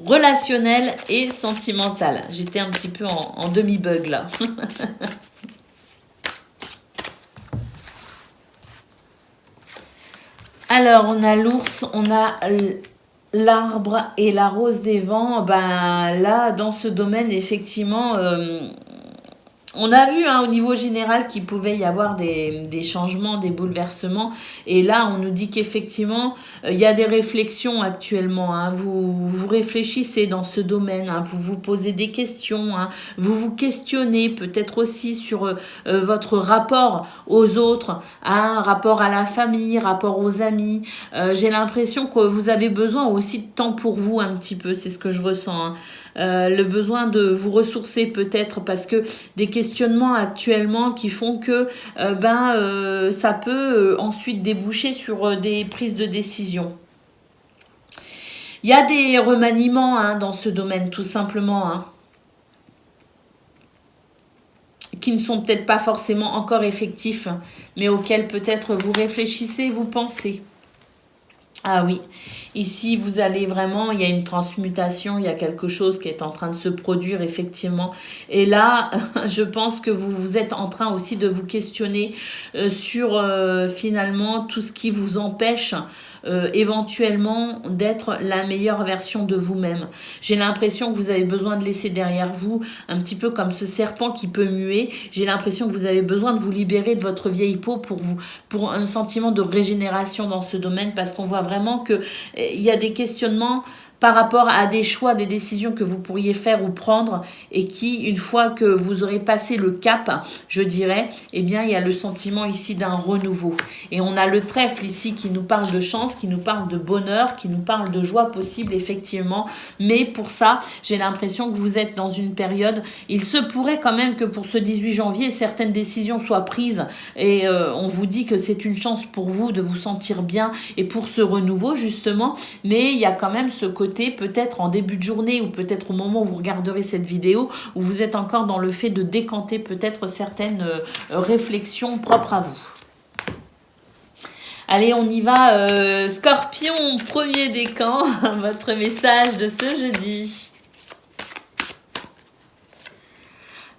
relationnel et sentimental. J'étais un petit peu en demi-bug là. Alors, on a l'ours, on a l'arbre et la rose des vents. Ben là, dans ce domaine, effectivement, on a vu, hein, au niveau général qu'il pouvait y avoir des changements, des bouleversements. Et là, on nous dit qu'effectivement, il y a des réflexions actuellement, hein. Vous réfléchissez dans ce domaine, hein. Vous vous posez des questions, hein. Vous vous questionnez peut-être aussi sur votre rapport aux autres, hein, rapport à la famille, rapport aux amis. J'ai l'impression que vous avez besoin aussi de temps pour vous un petit peu, c'est ce que je ressens, hein. Le besoin de vous ressourcer peut-être parce que des questionnements actuellement qui font que ça peut ensuite déboucher sur des prises de décision. Il y a des remaniements, hein, dans ce domaine tout simplement, hein, qui ne sont peut-être pas forcément encore effectifs, mais auxquels peut-être vous réfléchissez, vous pensez. Ah oui, ici vous allez vraiment, il y a une transmutation, il y a quelque chose qui est en train de se produire effectivement. Et là, je pense que vous êtes en train aussi de vous questionner sur finalement tout ce qui vous empêche éventuellement d'être la meilleure version de vous-même. J'ai l'impression que vous avez besoin de laisser derrière vous, un petit peu comme ce serpent qui peut muer. J'ai l'impression que vous avez besoin de vous libérer de votre vieille peau pour un sentiment de régénération dans ce domaine parce qu'on voit vraiment que il y a des questionnements par rapport à des choix, des décisions que vous pourriez faire ou prendre et qui, une fois que vous aurez passé le cap, je dirais, eh bien, il y a le sentiment ici d'un renouveau. Et on a le trèfle ici qui nous parle de chance, qui nous parle de bonheur, qui nous parle de joie possible, effectivement. Mais pour ça, j'ai l'impression que vous êtes dans une période, il se pourrait quand même que pour ce 18 janvier, certaines décisions soient prises et on vous dit que c'est une chance pour vous de vous sentir bien et pour ce renouveau, justement. Mais il y a quand même ce côté, peut-être en début de journée ou peut-être au moment où vous regarderez cette vidéo, où vous êtes encore dans le fait de décanter peut-être certaines réflexions propres à vous. Allez, on y va. Scorpion, premier décan, votre message de ce jeudi.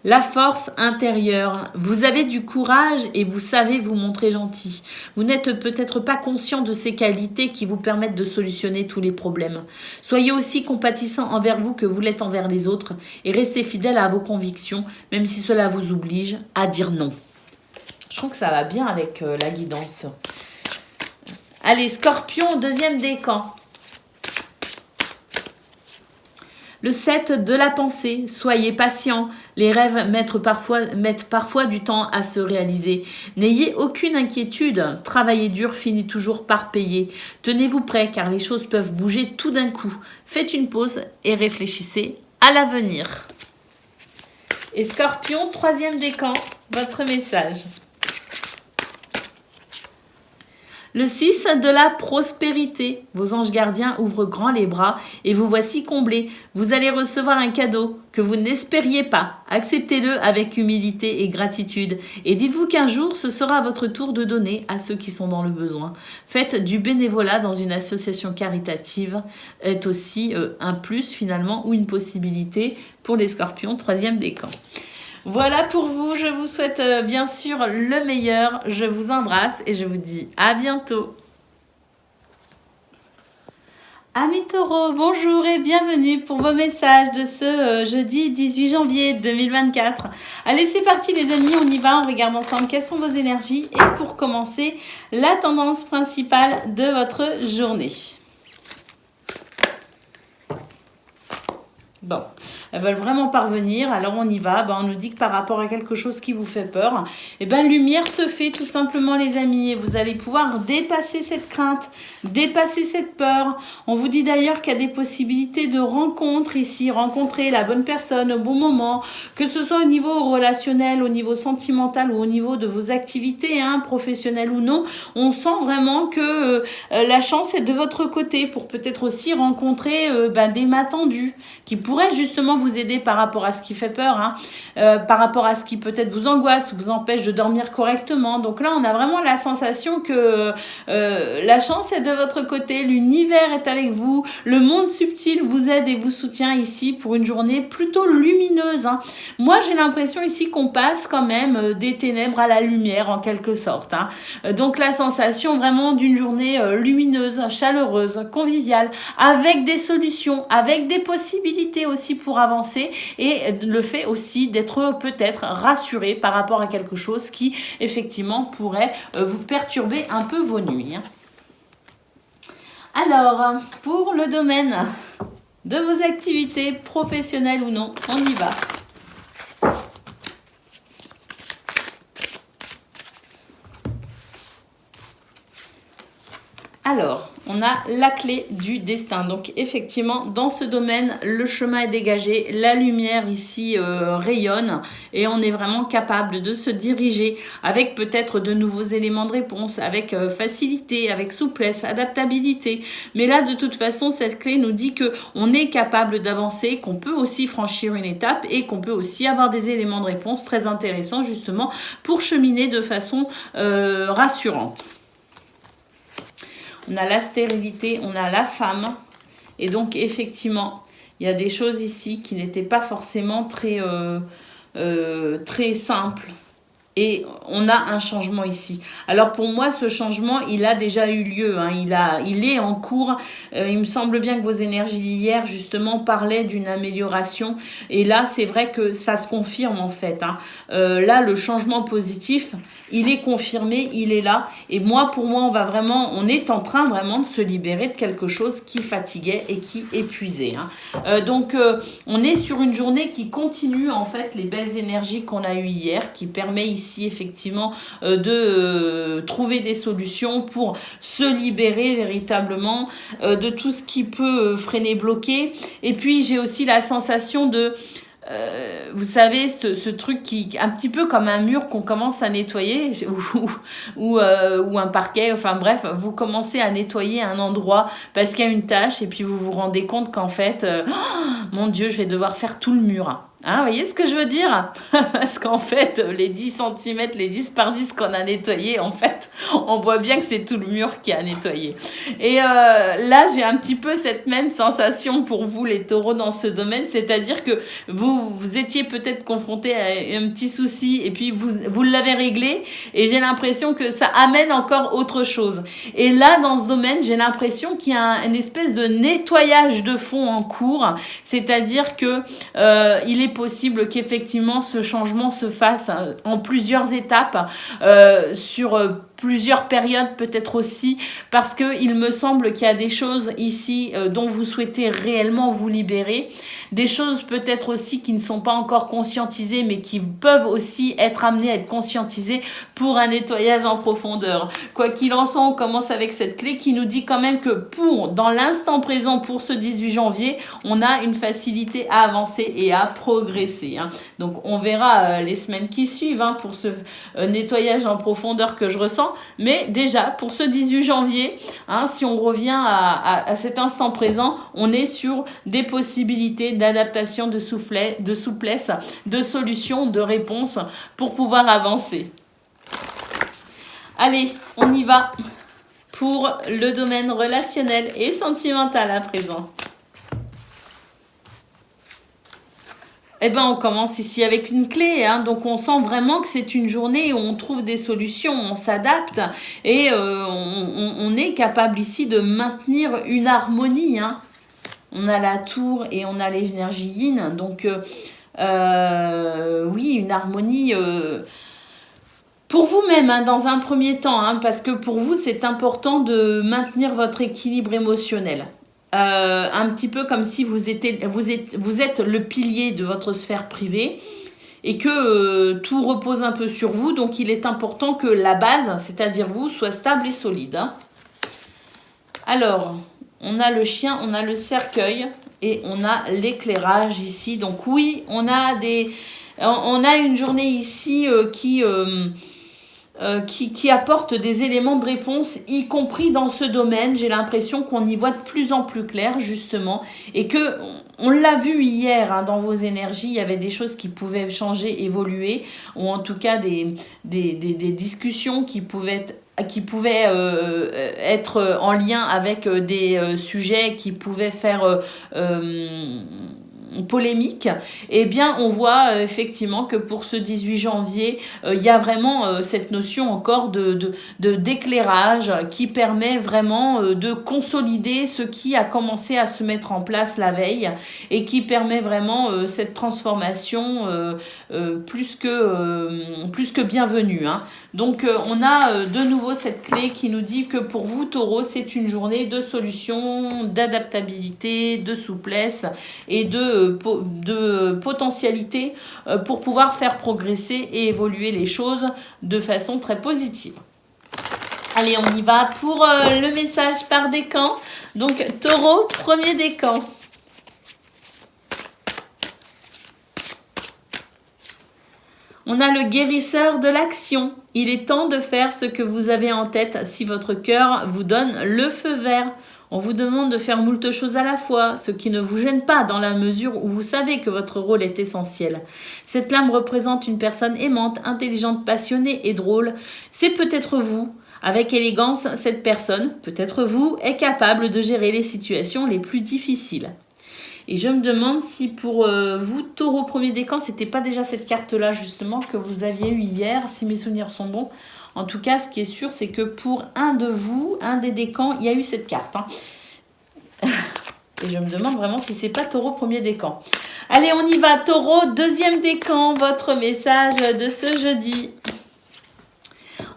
La force intérieure. Vous avez du courage et vous savez vous montrer gentil. Vous n'êtes peut-être pas conscient de ces qualités qui vous permettent de solutionner tous les problèmes. Soyez aussi compatissant envers vous que vous l'êtes envers les autres et restez fidèle à vos convictions, même si cela vous oblige à dire non. Je trouve que ça va bien avec la guidance. Allez, Scorpion, deuxième décan. Le 7 de la pensée, soyez patient. Les rêves mettent parfois du temps à se réaliser. N'ayez aucune inquiétude. Travailler dur finit toujours par payer. Tenez-vous prêt car les choses peuvent bouger tout d'un coup. Faites une pause et réfléchissez à l'avenir. Et Scorpion, troisième décan, votre message. Le 6 de la prospérité. Vos anges gardiens ouvrent grand les bras et vous voici comblés. Vous allez recevoir un cadeau que vous n'espériez pas. Acceptez-le avec humilité et gratitude. Et dites-vous qu'un jour, ce sera votre tour de donner à ceux qui sont dans le besoin. Faites du bénévolat dans une association caritative est aussi un plus finalement ou une possibilité pour les scorpions, troisième décan. Voilà pour vous, je vous souhaite bien sûr le meilleur, je vous embrasse et je vous dis à bientôt. Amis taureaux, bonjour et bienvenue pour vos messages de ce jeudi 18 janvier 2024. Allez, c'est parti les amis, on y va, on regarde ensemble quelles sont vos énergies et pour commencer, la tendance principale de votre journée. Bon, elles veulent vraiment parvenir, alors on y va. On nous dit que par rapport à quelque chose qui vous fait peur, lumière se fait tout simplement les amis. Et vous allez pouvoir dépasser cette crainte, dépasser cette peur. On vous dit d'ailleurs qu'il y a des possibilités de rencontre ici, rencontrer la bonne personne au bon moment, que ce soit au niveau relationnel, au niveau sentimental ou au niveau de vos activités, professionnelles ou non. On sent vraiment que la chance est de votre côté pour peut-être aussi rencontrer des mains tendues qui pourraient justement vous aider par rapport à ce qui fait peur, par rapport à ce qui peut-être vous angoisse, vous empêche de dormir correctement. Donc là, on a vraiment la sensation que la chance est de votre côté, l'univers est avec vous, le monde subtil vous aide et vous soutient ici pour une journée plutôt lumineuse. Moi, j'ai l'impression ici qu'on passe quand même des ténèbres à la lumière en quelque sorte. Donc la sensation vraiment d'une journée lumineuse, chaleureuse, conviviale, avec des solutions, avec des possibilités aussi pour avancer et le fait aussi d'être peut-être rassuré par rapport à quelque chose qui effectivement pourrait vous perturber un peu vos nuits. Alors, pour le domaine de vos activités professionnelles ou non, on y va. Alors, on a la clé du destin. Donc, effectivement, dans ce domaine, le chemin est dégagé. La lumière ici rayonne et on est vraiment capable de se diriger avec peut-être de nouveaux éléments de réponse, avec facilité, avec souplesse, adaptabilité. Mais là, de toute façon, cette clé nous dit qu'on est capable d'avancer, qu'on peut aussi franchir une étape et qu'on peut aussi avoir des éléments de réponse très intéressants justement pour cheminer de façon rassurante. On a la stérilité, on a la femme. Et donc, effectivement, il y a des choses ici qui n'étaient pas forcément très simples. Et on a un changement ici. Alors pour moi, ce changement, il a déjà eu lieu. Hein. Il est en cours. Il me semble bien que vos énergies d'hier, justement, parlaient d'une amélioration. Et là, c'est vrai que ça se confirme, en fait. Hein. Là, le changement positif, il est confirmé, il est là. Et moi, pour moi, on est en train vraiment de se libérer de quelque chose qui fatiguait et qui épuisait. Hein. Donc, on est sur une journée qui continue, en fait, les belles énergies qu'on a eues hier, qui permet ici effectivement de trouver des solutions pour se libérer véritablement de tout ce qui peut freiner, bloquer. Et puis j'ai aussi la sensation de vous savez, ce truc qui un petit peu comme un mur qu'on commence à nettoyer ou un parquet, enfin bref, vous commencez à nettoyer un endroit parce qu'il y a une tâche et puis vous vous rendez compte qu'en fait, mon Dieu, je vais devoir faire tout le mur. Hein, vous voyez ce que je veux dire? Parce qu'en fait, les 10 cm, les 10 par 10 qu'on a nettoyés, en fait, on voit bien que c'est tout le mur qui a nettoyé. Et là, j'ai un petit peu cette même sensation pour vous, les taureaux, dans ce domaine, c'est-à-dire que vous étiez peut-être confronté à un petit souci et puis vous l'avez réglé et j'ai l'impression que ça amène encore autre chose. Et là, dans ce domaine, j'ai l'impression qu'il y a une espèce de nettoyage de fond en cours, c'est-à-dire que il est possible qu'effectivement ce changement se fasse en plusieurs étapes, sur plusieurs périodes peut-être aussi, parce que il me semble qu'il y a des choses ici dont vous souhaitez réellement vous libérer, des choses peut-être aussi qui ne sont pas encore conscientisées mais qui peuvent aussi être amenées à être conscientisées pour un nettoyage en profondeur. Quoi qu'il en soit, on commence avec cette clé qui nous dit quand même que dans l'instant présent, pour ce 18 janvier, on a une facilité à avancer et à progresser. Hein. Donc on verra les semaines qui suivent pour ce nettoyage en profondeur que je ressens. Mais déjà, pour ce 18 janvier, si on revient à cet instant présent, on est sur des possibilités d'adaptation, de souplesse, de solutions, de réponses pour pouvoir avancer. Allez, on y va pour le domaine relationnel et sentimental à présent. Eh ben, on commence ici avec une clé, donc on sent vraiment que c'est une journée où on trouve des solutions, on s'adapte et on est capable ici de maintenir une harmonie. On a la tour et on a les énergies yin, donc oui, une harmonie pour vous-même dans un premier temps, parce que pour vous c'est important de maintenir votre équilibre émotionnel. Un petit peu comme si vous êtes le pilier de votre sphère privée et que tout repose un peu sur vous. Donc, il est important que la base, c'est-à-dire vous, soit stable et solide. Alors, on a le chien, on a le cercueil et on a l'éclairage ici. Donc, oui, on a une journée ici qui apporte des éléments de réponse, y compris dans ce domaine. J'ai l'impression qu'on y voit de plus en plus clair, justement, et que on l'a vu hier dans vos énergies, il y avait des choses qui pouvaient changer, évoluer, ou en tout cas des discussions qui pouvaient être en lien avec des sujets qui pouvaient faire polémique, eh bien on voit effectivement que pour ce 18 janvier, il y a vraiment cette notion encore d'éclairage qui permet vraiment de consolider ce qui a commencé à se mettre en place la veille et qui permet vraiment cette transformation plus que bienvenue. Donc on a de nouveau cette clé qui nous dit que pour vous, Taureau, c'est une journée de solutions, d'adaptabilité, de souplesse et de potentialité pour pouvoir faire progresser et évoluer les choses de façon très positive. Allez, on y va pour le message par décan. Donc, Taureau, premier décan. On a le guérisseur de l'action. Il est temps de faire ce que vous avez en tête si votre cœur vous donne le feu vert. On vous demande de faire moult choses à la fois, ce qui ne vous gêne pas dans la mesure où vous savez que votre rôle est essentiel. Cette lame représente une personne aimante, intelligente, passionnée et drôle. C'est peut-être vous. Avec élégance, cette personne, peut-être vous, est capable de gérer les situations les plus difficiles. Et je me demande si pour vous, Taureau premier décan, c'était pas déjà cette carte-là justement que vous aviez eu hier, si mes souvenirs sont bons. En tout cas, ce qui est sûr, c'est que pour un de vous, un des décans, il y a eu cette carte. Hein. Et je me demande vraiment si c'est pas Taureau premier décan. Allez, on y va. Taureau deuxième décan, votre message de ce jeudi.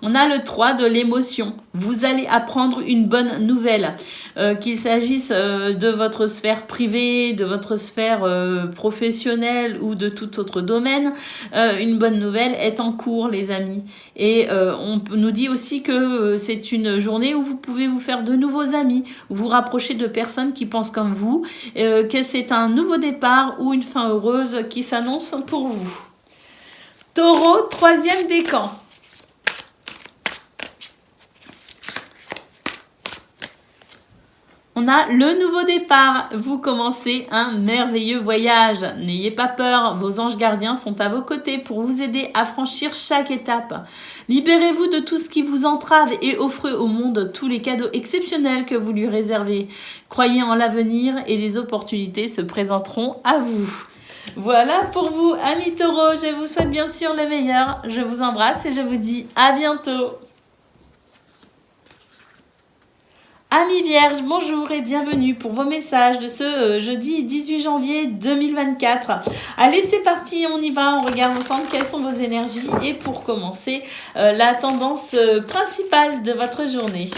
On a le 3 de l'émotion. Vous allez apprendre une bonne nouvelle. Qu'il s'agisse de votre sphère privée, de votre sphère professionnelle ou de tout autre domaine, une bonne nouvelle est en cours, les amis. Et on nous dit aussi que c'est une journée où vous pouvez vous faire de nouveaux amis, vous rapprocher de personnes qui pensent comme vous, que c'est un nouveau départ ou une fin heureuse qui s'annonce pour vous. Taureau, troisième décan. On a le nouveau départ. Vous commencez un merveilleux voyage. N'ayez pas peur, vos anges gardiens sont à vos côtés pour vous aider à franchir chaque étape. Libérez-vous de tout ce qui vous entrave et offrez au monde tous les cadeaux exceptionnels que vous lui réservez. Croyez en l'avenir et des opportunités se présenteront à vous. Voilà pour vous, amis taureaux. Je vous souhaite bien sûr le meilleur. Je vous embrasse et je vous dis à bientôt. Amis Vierges, bonjour et bienvenue pour vos messages de ce jeudi 18 janvier 2024. Allez, c'est parti, on y va, on regarde ensemble quelles sont vos énergies et pour commencer, la tendance principale de votre journée.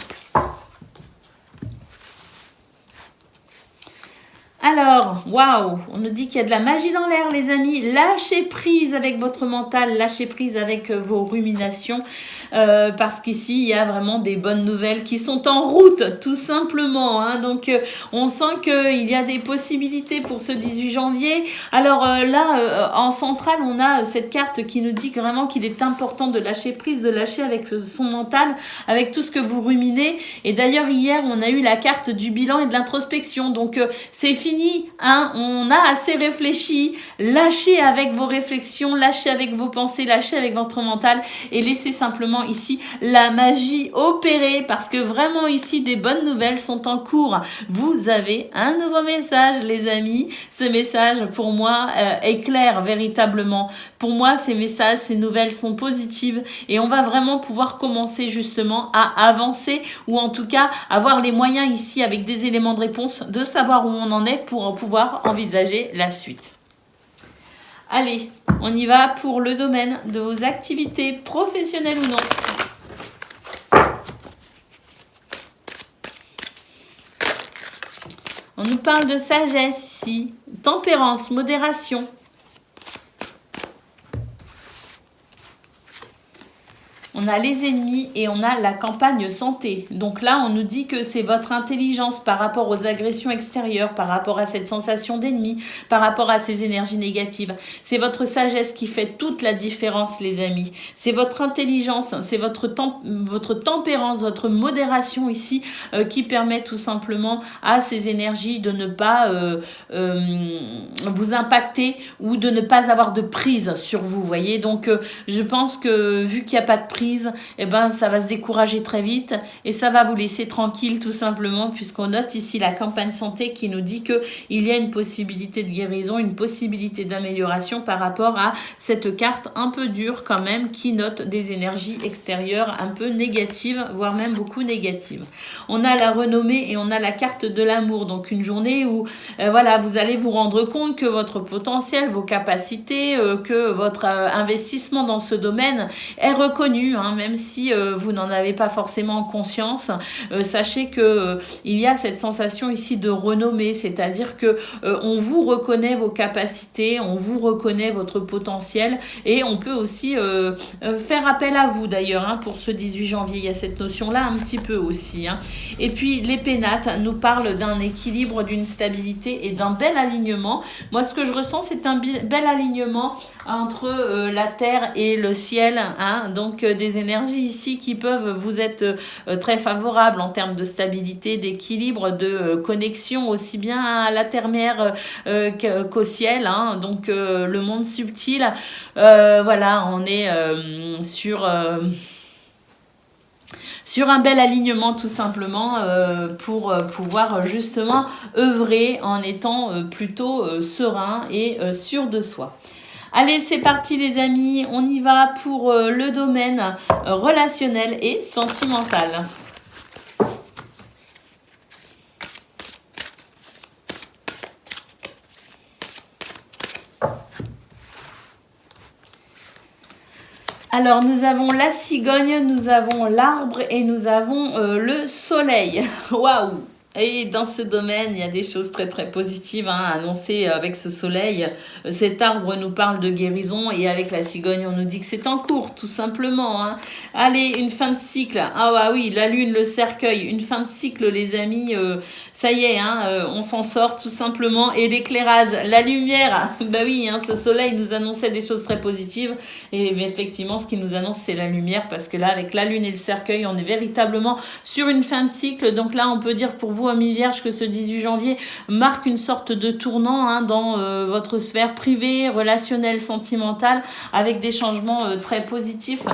Alors, waouh, on nous dit qu'il y a de la magie dans l'air, les amis. Lâchez prise avec votre mental, lâchez prise avec vos ruminations, parce qu'ici, il y a vraiment des bonnes nouvelles qui sont en route, tout simplement. Hein. Donc, on sent qu'il y a des possibilités pour ce 18 janvier. Alors là, en centrale, on a cette carte qui nous dit vraiment qu'il est important de lâcher prise, de lâcher avec son mental, avec tout ce que vous ruminez. Et d'ailleurs, hier, on a eu la carte du bilan et de l'introspection. Donc, c'est fini, hein, on a assez réfléchi, lâchez avec vos réflexions, lâchez avec vos pensées, lâchez avec votre mental et laissez simplement ici la magie opérer parce que vraiment ici des bonnes nouvelles sont en cours. Vous avez un nouveau message les amis, ce message pour moi est clair véritablement. Pour moi ces messages, ces nouvelles sont positives et on va vraiment pouvoir commencer justement à avancer ou en tout cas avoir les moyens ici avec des éléments de réponse de savoir où on en est pour pouvoir envisager la suite. Allez, on y va pour le domaine de vos activités professionnelles ou non. On nous parle de sagesse ici, tempérance, modération. On a les ennemis et on a la campagne santé. Donc là, on nous dit que c'est votre intelligence par rapport aux agressions extérieures, par rapport à cette sensation d'ennemi, par rapport à ces énergies négatives. C'est votre sagesse qui fait toute la différence, les amis. C'est votre intelligence, c'est votre tempérance, votre modération ici qui permet tout simplement à ces énergies de ne pas vous impacter ou de ne pas avoir de prise sur vous, voyez. Donc, je pense que vu qu'il n'y a pas de prise, eh ben, ça va se décourager très vite et ça va vous laisser tranquille tout simplement puisqu'on note ici la campagne santé qui nous dit qu'il y a une possibilité de guérison, une possibilité d'amélioration par rapport à cette carte un peu dure quand même qui note des énergies extérieures un peu négatives, voire même beaucoup négatives. On a la renommée et on a la carte de l'amour, donc une journée où voilà, vous allez vous rendre compte que votre potentiel, vos capacités, que votre investissement dans ce domaine est reconnu. Hein, même si vous n'en avez pas forcément conscience, sachez que il y a cette sensation ici de renommée, c'est-à-dire que on vous reconnaît vos capacités, on vous reconnaît votre potentiel et on peut aussi faire appel à vous d'ailleurs hein, pour ce 18 janvier, il y a cette notion-là un petit peu aussi. Hein. Et puis les pénates nous parlent d'un équilibre, d'une stabilité et d'un bel alignement. Moi, ce que je ressens, c'est un bel alignement entre la terre et le ciel, hein, donc des énergies ici qui peuvent vous être très favorables en termes de stabilité, d'équilibre, de connexion aussi bien à la terre-mère qu'au ciel, hein, donc le monde subtil, voilà, on est sur sur un bel alignement tout simplement pour pouvoir justement œuvrer en étant plutôt serein et sûr de soi. Allez, c'est parti les amis, on y va pour le domaine relationnel et sentimental. Alors, nous avons la cigogne, nous avons l'arbre et nous avons le soleil. Waouh! Et dans ce domaine, il y a des choses très très positives annoncées avec ce soleil. Cet arbre nous parle de guérison et avec la cigogne, on nous dit que c'est en cours, tout simplement. Allez, une fin de cycle. Ah bah oui, la lune, le cercueil, une fin de cycle, les amis. Ça y est, on s'en sort tout simplement. Et l'éclairage, la lumière. Bah oui, ce soleil nous annonçait des choses très positives. Et effectivement, ce qui nous annonce, c'est la lumière. Parce que là, avec la lune et le cercueil, on est véritablement sur une fin de cycle. Donc là, on peut dire pour vous, amis vierges, que ce 18 janvier marque une sorte de tournant dans votre sphère privée, relationnelle, sentimentale, avec des changements très positifs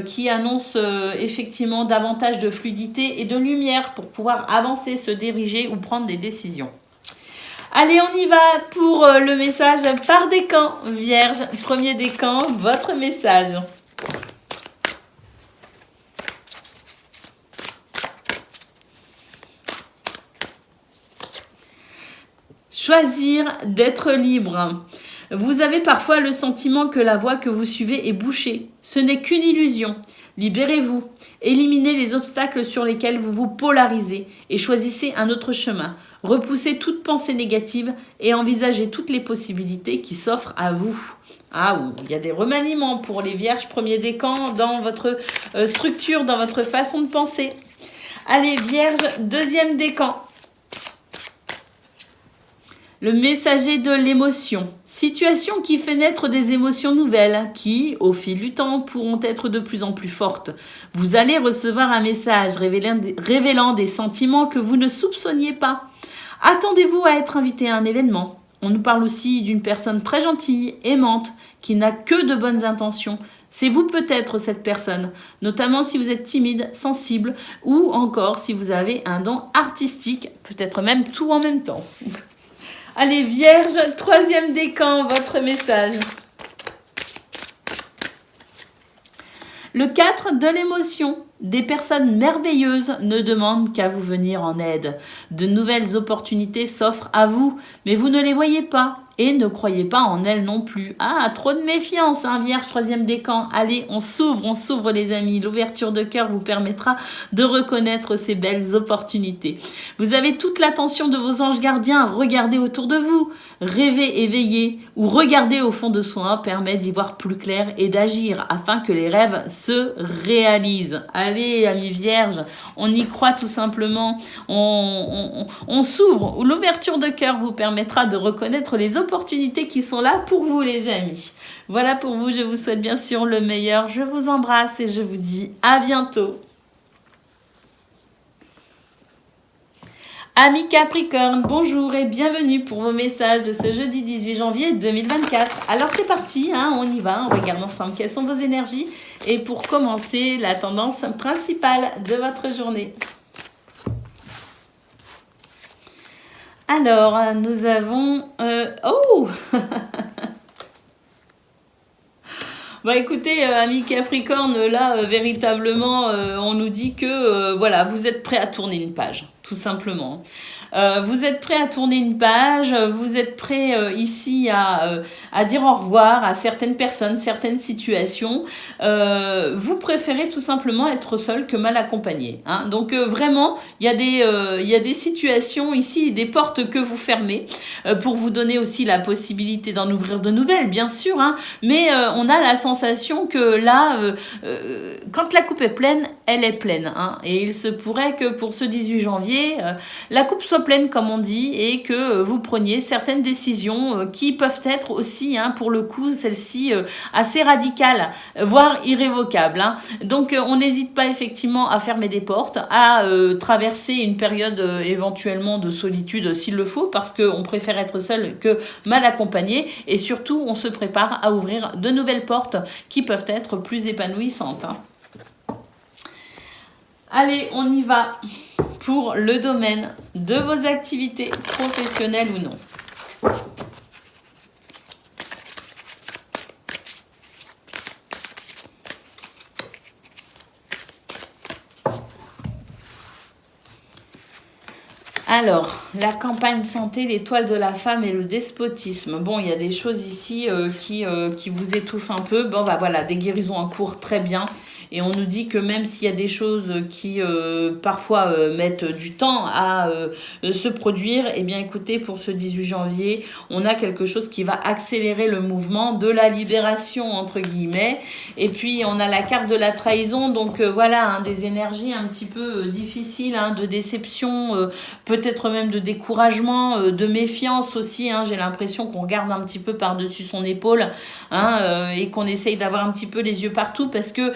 qui annoncent effectivement davantage de fluidité et de lumière pour pouvoir avancer, se diriger ou prendre des décisions. Allez, on y va pour le message par décan, vierge. Premier décan, votre message. Choisir d'être libre. Vous avez parfois le sentiment que la voie que vous suivez est bouchée. Ce n'est qu'une illusion. Libérez-vous. Éliminez les obstacles sur lesquels vous vous polarisez et choisissez un autre chemin. Repoussez toute pensée négative et envisagez toutes les possibilités qui s'offrent à vous. Ah oui, il y a des remaniements pour les vierges premier décan dans votre structure, dans votre façon de penser. Allez, vierge deuxième décan. Le messager de l'émotion. Situation qui fait naître des émotions nouvelles qui, au fil du temps, pourront être de plus en plus fortes. Vous allez recevoir un message révélant des sentiments que vous ne soupçonniez pas. Attendez-vous à être invité à un événement. On nous parle aussi d'une personne très gentille, aimante, qui n'a que de bonnes intentions. C'est vous peut-être cette personne, notamment si vous êtes timide, sensible ou encore si vous avez un don artistique, peut-être même tout en même temps. Allez, vierge, troisième décan, votre message. Le 4 de l'émotion. Des personnes merveilleuses ne demandent qu'à vous venir en aide. De nouvelles opportunités s'offrent à vous, mais vous ne les voyez pas. Et ne croyez pas en elles non plus. Ah, trop de méfiance, vierge, troisième décan. Allez, on s'ouvre les amis. L'ouverture de cœur vous permettra de reconnaître ces belles opportunités. Vous avez toute l'attention de vos anges gardiens. Regardez autour de vous. Rêver éveillé ou regarder au fond de soi permet d'y voir plus clair et d'agir afin que les rêves se réalisent. Allez, amis vierges, on y croit tout simplement. On s'ouvre. L'ouverture de cœur vous permettra de reconnaître les opportunités qui sont là pour vous les amis. Voilà pour vous, je vous souhaite bien sûr le meilleur. Je vous embrasse et je vous dis à bientôt. Amis Capricorne, bonjour et bienvenue pour vos messages de ce jeudi 18 janvier 2024. Alors c'est parti, on y va, on regarde ensemble quelles sont vos énergies et pour commencer la tendance principale de votre journée. Alors, nous avons... Oh Bah écoutez, amis Capricorne, là, véritablement, on nous dit que, voilà, vous êtes prêts à tourner une page, tout simplement. Vous êtes prêts à tourner une page, vous êtes prêts ici à dire au revoir à certaines personnes, certaines situations. Vous préférez tout simplement être seul que mal accompagné. Donc vraiment, il y a des situations ici, des portes que vous fermez pour vous donner aussi la possibilité d'en ouvrir de nouvelles, bien sûr. Mais on a la sensation que là, quand la coupe est pleine, elle est pleine. Et il se pourrait que pour ce 18 janvier, la coupe soit pleine comme on dit et que vous preniez certaines décisions qui peuvent être aussi pour le coup celles-ci assez radicales voire irrévocables. Donc on n'hésite pas effectivement à fermer des portes, à traverser une période éventuellement de solitude s'il le faut parce qu'on préfère être seul que mal accompagné et surtout on se prépare à ouvrir de nouvelles portes qui peuvent être plus épanouissantes. Allez, on y va pour le domaine de vos activités professionnelles ou non. Alors, la campagne santé, l'étoile de la femme et le despotisme. Bon, il y a des choses ici qui vous étouffent un peu. Bon, bah voilà, des guérisons en cours, très bien. Et on nous dit que même s'il y a des choses qui parfois mettent du temps à se produire, eh bien écoutez, pour ce 18 janvier, on a quelque chose qui va accélérer le mouvement de la libération, entre guillemets. Et puis on a la carte de la trahison, donc voilà, hein, des énergies un petit peu difficiles, hein, de déception, peut-être même de découragement, de méfiance aussi. Hein, j'ai l'impression qu'on regarde un petit peu par-dessus son épaule, hein, et qu'on essaye d'avoir un petit peu les yeux partout parce que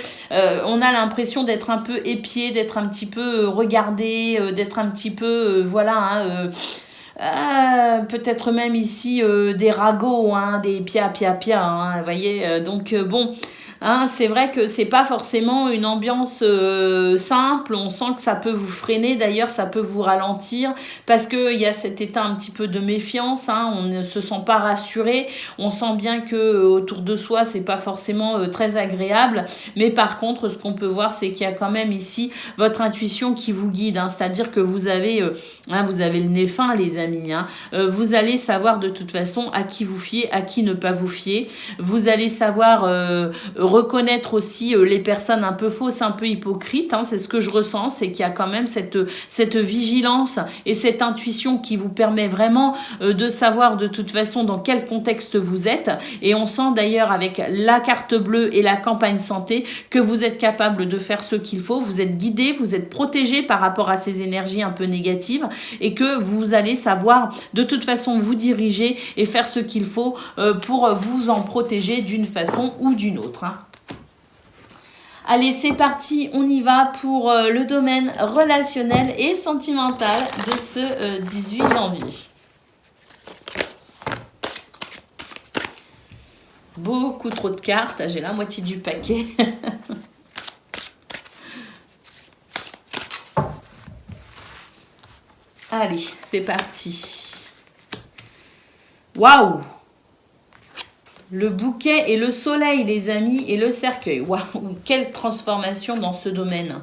on a l'impression d'être un peu épié, d'être un petit peu regardé, d'être un petit peu, voilà, hein, peut-être même ici des ragots, hein, des pia, hein, vous voyez, donc bon... Hein, c'est vrai que c'est pas forcément une ambiance simple, on sent que ça peut vous freiner, d'ailleurs ça peut vous ralentir parce qu'il y a cet état un petit peu de méfiance, hein, on ne se sent pas rassuré, on sent bien que autour de soi c'est pas forcément très agréable, mais par contre ce qu'on peut voir c'est qu'il y a quand même ici votre intuition qui vous guide, hein, c'est-à-dire que vous avez le nez fin les amis, hein, vous allez savoir de toute façon à qui vous fier, à qui ne pas vous fier, vous allez savoir reconnaître aussi les personnes un peu fausses, un peu hypocrites, hein, c'est ce que je ressens, c'est qu'il y a quand même cette vigilance et cette intuition qui vous permet vraiment de savoir de toute façon dans quel contexte vous êtes, et on sent d'ailleurs avec la carte bleue et la campagne santé que vous êtes capable de faire ce qu'il faut, vous êtes guidé, vous êtes protégé par rapport à ces énergies un peu négatives et que vous allez savoir de toute façon vous diriger et faire ce qu'il faut pour vous en protéger d'une façon ou d'une autre, hein. Allez, c'est parti, on y va pour le domaine relationnel et sentimental de ce 18 janvier. Beaucoup trop de cartes, j'ai la moitié du paquet. Allez, c'est parti. Waouh! Le bouquet et le soleil, les amis, et le cercueil. Waouh, quelle transformation dans ce domaine.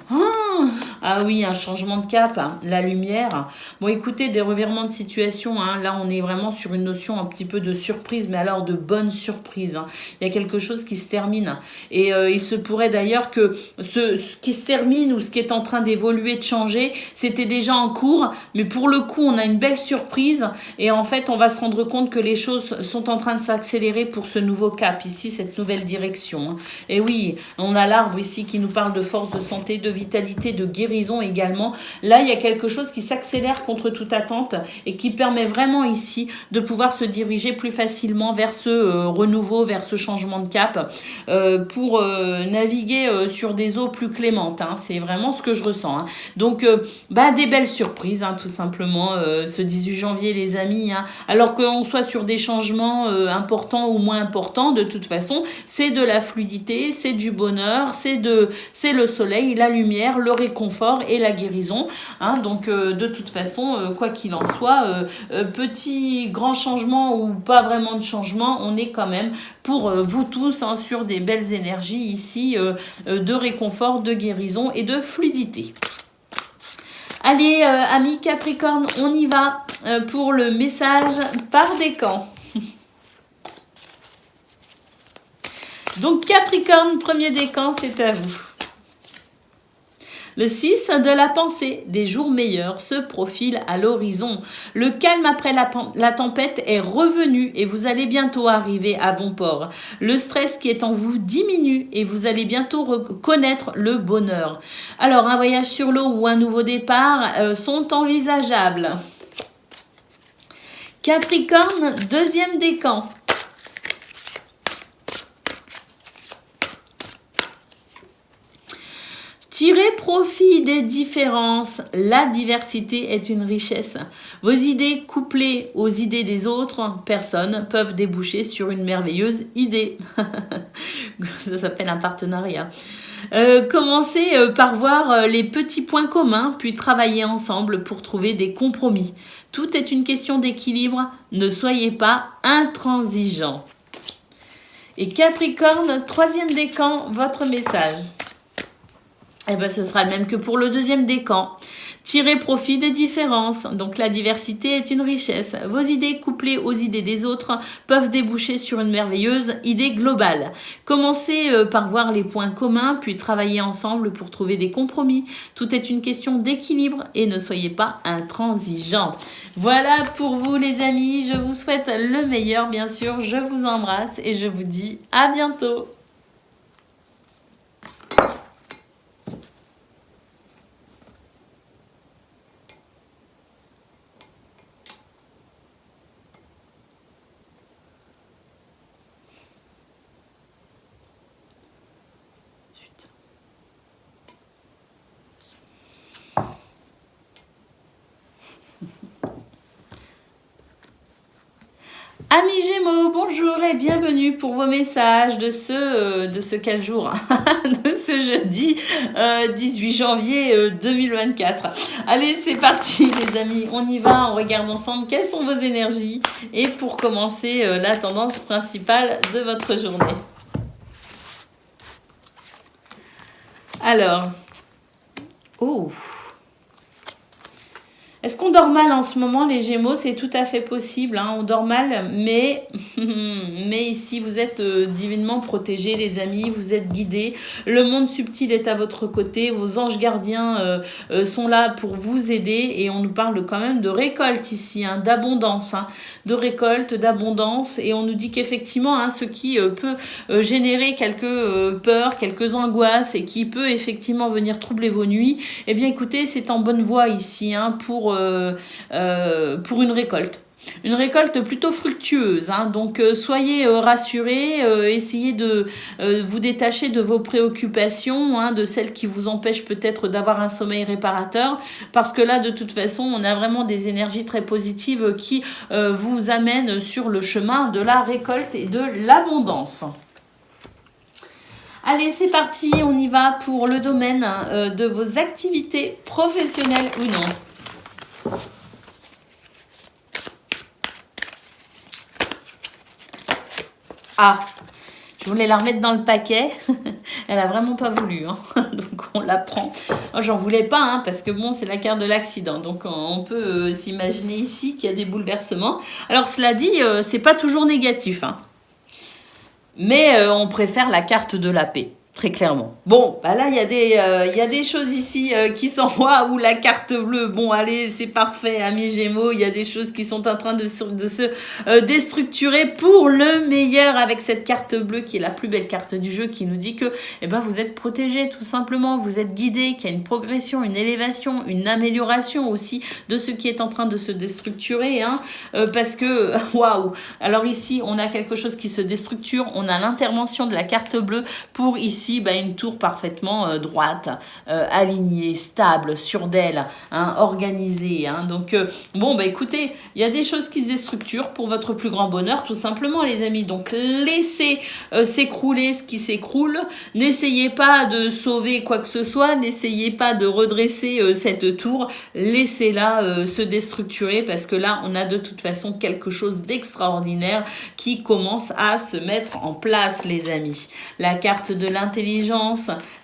Ah oui, un changement de cap, hein, la lumière. Bon, écoutez, des revirements de situation. Hein, là, on est vraiment sur une notion un petit peu de surprise, mais alors de bonne surprise. Hein. Il y a quelque chose qui se termine. Et il se pourrait d'ailleurs que ce qui se termine ou ce qui est en train d'évoluer, de changer, c'était déjà en cours. Mais pour le coup, on a une belle surprise. Et en fait, on va se rendre compte que les choses sont en train de s'accélérer pour ce nouveau cap ici, cette nouvelle direction, hein. Et oui, on a l'arbre ici qui nous parle de force, de santé, de vitalité, de guérison également. Là, il y a quelque chose qui s'accélère contre toute attente et qui permet vraiment ici de pouvoir se diriger plus facilement vers ce renouveau, vers ce changement de cap pour naviguer sur des eaux plus clémentes, hein. C'est vraiment ce que je ressens, hein. Donc, des belles surprises, hein, tout simplement, ce 18 janvier, les amis, hein. Alors qu'on soit sur des changements importants ou moins important, de toute façon, c'est de la fluidité, c'est du bonheur, c'est le soleil, la lumière, le réconfort et la guérison, hein. Donc de toute façon, quoi qu'il en soit, petit grand changement ou pas vraiment de changement, on est quand même pour vous tous, hein, sur des belles énergies ici de réconfort, de guérison et de fluidité. Allez, amis Capricorne, on y va pour le message par décan. Donc Capricorne, premier décan, c'est à vous. Le 6 de la pensée, des jours meilleurs se profilent à l'horizon. Le calme après la tempête est revenu et vous allez bientôt arriver à bon port. Le stress qui est en vous diminue et vous allez bientôt reconnaître le bonheur. Alors, un voyage sur l'eau ou un nouveau départ sont envisageables. Capricorne, deuxième décan. Tirez profit des différences. La diversité est une richesse. Vos idées couplées aux idées des autres personnes peuvent déboucher sur une merveilleuse idée. Ça s'appelle un partenariat. Commencez par voir les petits points communs, puis travailler ensemble pour trouver des compromis. Tout est une question d'équilibre, ne soyez pas intransigeants. Et Capricorne, 3e décan, votre message. Eh ben, ce sera le même que pour le 2e décan. Tirez profit des différences. Donc la diversité est une richesse. Vos idées couplées aux idées des autres peuvent déboucher sur une merveilleuse idée globale. Commencez par voir les points communs, puis travaillez ensemble pour trouver des compromis. Tout est une question d'équilibre et ne soyez pas intransigeants. Voilà pour vous les amis. Je vous souhaite le meilleur bien sûr. Je vous embrasse et je vous dis à bientôt. Amis Gémeaux, bonjour et bienvenue pour vos messages de ce quel jour de ce jeudi 18 janvier 2024. Allez, c'est parti les amis, on y va, on regarde ensemble quelles sont vos énergies et pour commencer la tendance principale de votre journée. Alors, est-ce qu'on dort mal en ce moment, les Gémeaux? C'est tout à fait possible, hein, on dort mal, mais ici, vous êtes divinement protégés, les amis, vous êtes guidés. Le monde subtil est à votre côté, vos anges gardiens sont là pour vous aider et on nous parle quand même de récolte ici, hein, d'abondance, hein, de récolte, d'abondance et on nous dit qu'effectivement, hein, ce qui peut générer quelques peurs, quelques angoisses et qui peut effectivement venir troubler vos nuits, eh bien écoutez, c'est en bonne voie ici, hein, pour une récolte. Une récolte plutôt fructueuse, hein. Donc soyez rassurés, essayez de vous détacher de vos préoccupations, hein, de celles qui vous empêchent peut-être d'avoir un sommeil réparateur, parce que là de toute façon on a vraiment des énergies très positives qui vous amènent sur le chemin de la récolte et de l'abondance. Allez, c'est parti, on y va pour le domaine de vos activités professionnelles ou non. Ah, je voulais la remettre dans le paquet. Elle a vraiment pas voulu, hein. Donc on la prend. Oh, j'en voulais pas, hein, parce que bon, c'est la carte de l'accident. Donc on peut s'imaginer ici qu'il y a des bouleversements. Alors cela dit, c'est pas toujours négatif, hein. Mais on préfère la carte de la paix. Très clairement. Bon, bah là, il y a des choses ici qui sont waouh, la carte bleue. Bon, allez, c'est parfait, amis Gémeaux. Il y a des choses qui sont en train de se déstructurer pour le meilleur avec cette carte bleue qui est la plus belle carte du jeu qui nous dit que eh ben, vous êtes protégés tout simplement, vous êtes guidés, qu'il y a une progression, une élévation, une amélioration aussi de ce qui est en train de se déstructurer. Hein, parce que, waouh. Alors ici, on a quelque chose qui se déstructure. On a l'intervention de la carte bleue pour ici une tour parfaitement droite, alignée, stable, sûre d'elle, hein, organisée. Hein. Donc, bon, écoutez, il y a des choses qui se déstructurent pour votre plus grand bonheur, tout simplement, les amis. Donc, laissez s'écrouler ce qui s'écroule. N'essayez pas de sauver quoi que ce soit. N'essayez pas de redresser cette tour. Laissez-la se déstructurer parce que là, on a de toute façon quelque chose d'extraordinaire qui commence à se mettre en place, les amis. La carte de l'intelligence,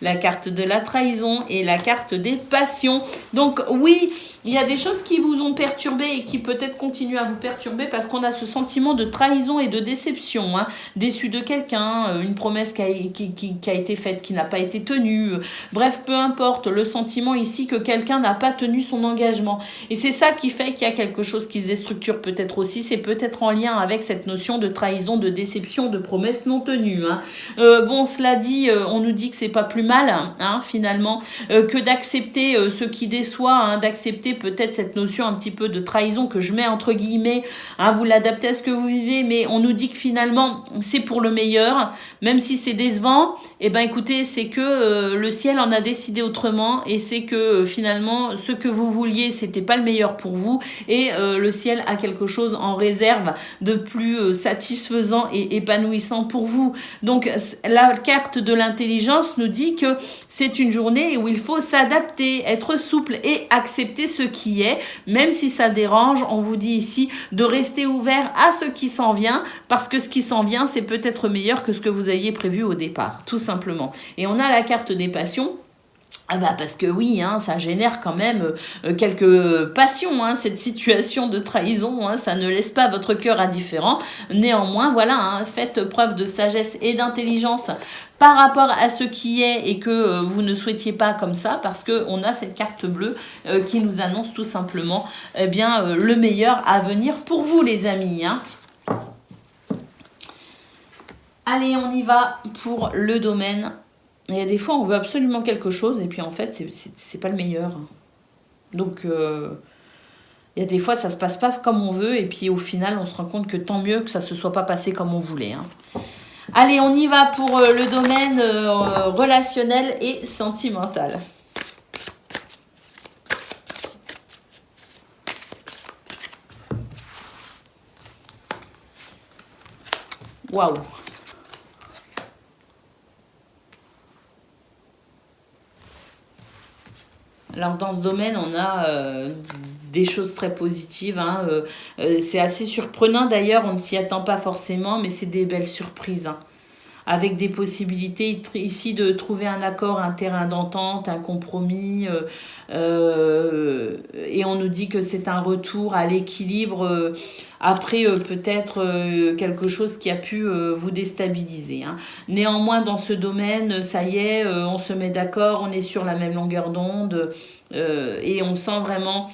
la carte de la trahison et la carte des passions. Donc oui, il y a des choses qui vous ont perturbé et qui peut-être continuent à vous perturber parce qu'on a ce sentiment de trahison et de déception, hein, déçu de quelqu'un, une promesse qui a été faite, qui n'a pas été tenue. Bref, peu importe, le sentiment ici que quelqu'un n'a pas tenu son engagement. Et c'est ça qui fait qu'il y a quelque chose qui se déstructure peut-être aussi. C'est peut-être en lien avec cette notion de trahison, de déception, de promesse non tenue. Hein. Bon, cela dit, on nous dit que c'est pas plus mal, hein, finalement, que d'accepter ce qui déçoit, hein, d'accepter accepter peut-être cette notion un petit peu de trahison que je mets entre guillemets, hein, vous l'adaptez à ce que vous vivez, mais on nous dit que finalement c'est pour le meilleur, même si c'est décevant, et ben écoutez, c'est que le ciel en a décidé autrement, et c'est que finalement ce que vous vouliez c'était pas le meilleur pour vous, et le ciel a quelque chose en réserve de plus satisfaisant et épanouissant pour vous. Donc la carte de l'intelligence nous dit que c'est une journée où il faut s'adapter, être souple et accepter ce qui est, même si ça dérange. On vous dit ici de rester ouvert à ce qui s'en vient, parce que ce qui s'en vient, c'est peut-être meilleur que ce que vous aviez prévu au départ, tout simplement. Et on a la carte des passions. Ah bah parce que oui, hein, ça génère quand même quelques passions, hein, cette situation de trahison, hein, ça ne laisse pas votre cœur indifférent. Néanmoins, voilà, hein, faites preuve de sagesse et d'intelligence par rapport à ce qui est et que vous ne souhaitiez pas comme ça, parce qu'on a cette carte bleue qui nous annonce tout simplement le meilleur à venir pour vous les amis. Hein. Allez, on y va pour le domaine. Il y a des fois, on veut absolument quelque chose et puis en fait, c'est pas le meilleur. Donc, il y a des fois, ça se passe pas comme on veut et puis au final, on se rend compte que tant mieux que ça se soit pas passé comme on voulait. Hein. Allez, on y va pour le domaine relationnel et sentimental. Waouh! Alors dans ce domaine, on a des choses très positives. Hein, c'est assez surprenant d'ailleurs, on ne s'y attend pas forcément, mais c'est des belles surprises. Hein, avec des possibilités ici de trouver un accord, un terrain d'entente, un compromis. Et on nous dit que c'est un retour à l'équilibre après peut-être quelque chose qui a pu vous déstabiliser. Hein. Néanmoins, dans ce domaine, ça y est, on se met d'accord, on est sur la même longueur d'onde et on sent vraiment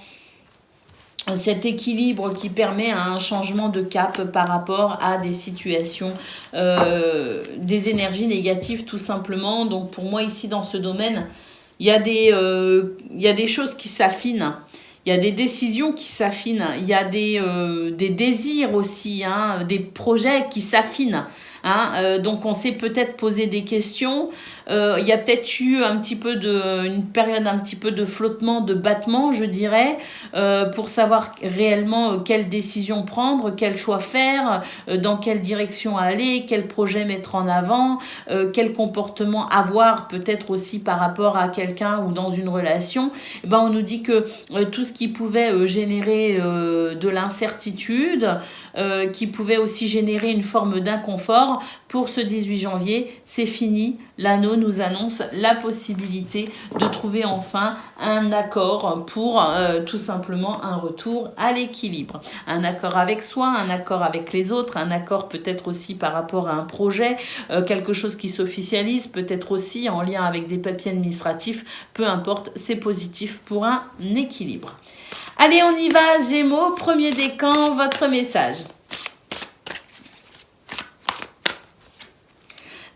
cet équilibre qui permet un changement de cap par rapport à des situations, des énergies négatives tout simplement. Donc pour moi ici dans ce domaine, il y a des choses qui s'affinent. Il y a des décisions qui s'affinent. Il y a des désirs aussi, hein, des projets qui s'affinent. Hein, donc on s'est peut-être posé des questions. Il y a peut-être eu une période un petit peu de flottement, de battement, je dirais, pour savoir réellement quelle décision prendre, quel choix faire, dans quelle direction aller, quel projet mettre en avant, quel comportement avoir peut-être aussi par rapport à quelqu'un ou dans une relation. Et ben on nous dit que tout ce qui pouvait générer de l'incertitude, qui pouvait aussi générer une forme d'inconfort, pour ce 18 janvier, c'est fini. L'anneau nous annonce la possibilité de trouver enfin un accord pour tout simplement un retour à l'équilibre. Un accord avec soi, un accord avec les autres, un accord peut-être aussi par rapport à un projet, quelque chose qui s'officialise, peut-être aussi en lien avec des papiers administratifs, peu importe, c'est positif pour un équilibre. Allez, on y va, Gémeaux, premier décan, votre message.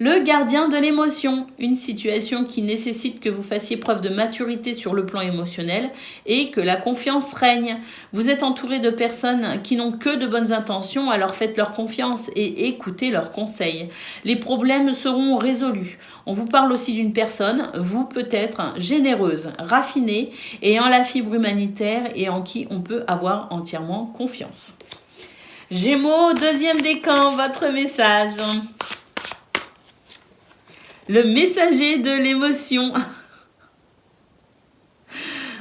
Le gardien de l'émotion, une situation qui nécessite que vous fassiez preuve de maturité sur le plan émotionnel et que la confiance règne. Vous êtes entouré de personnes qui n'ont que de bonnes intentions, alors faites-leur confiance et écoutez leurs conseils. Les problèmes seront résolus. On vous parle aussi d'une personne, vous peut-être, généreuse, raffinée, ayant la fibre humanitaire et en qui on peut avoir entièrement confiance. Gémeaux, deuxième décan, votre message. Le messager de l'émotion.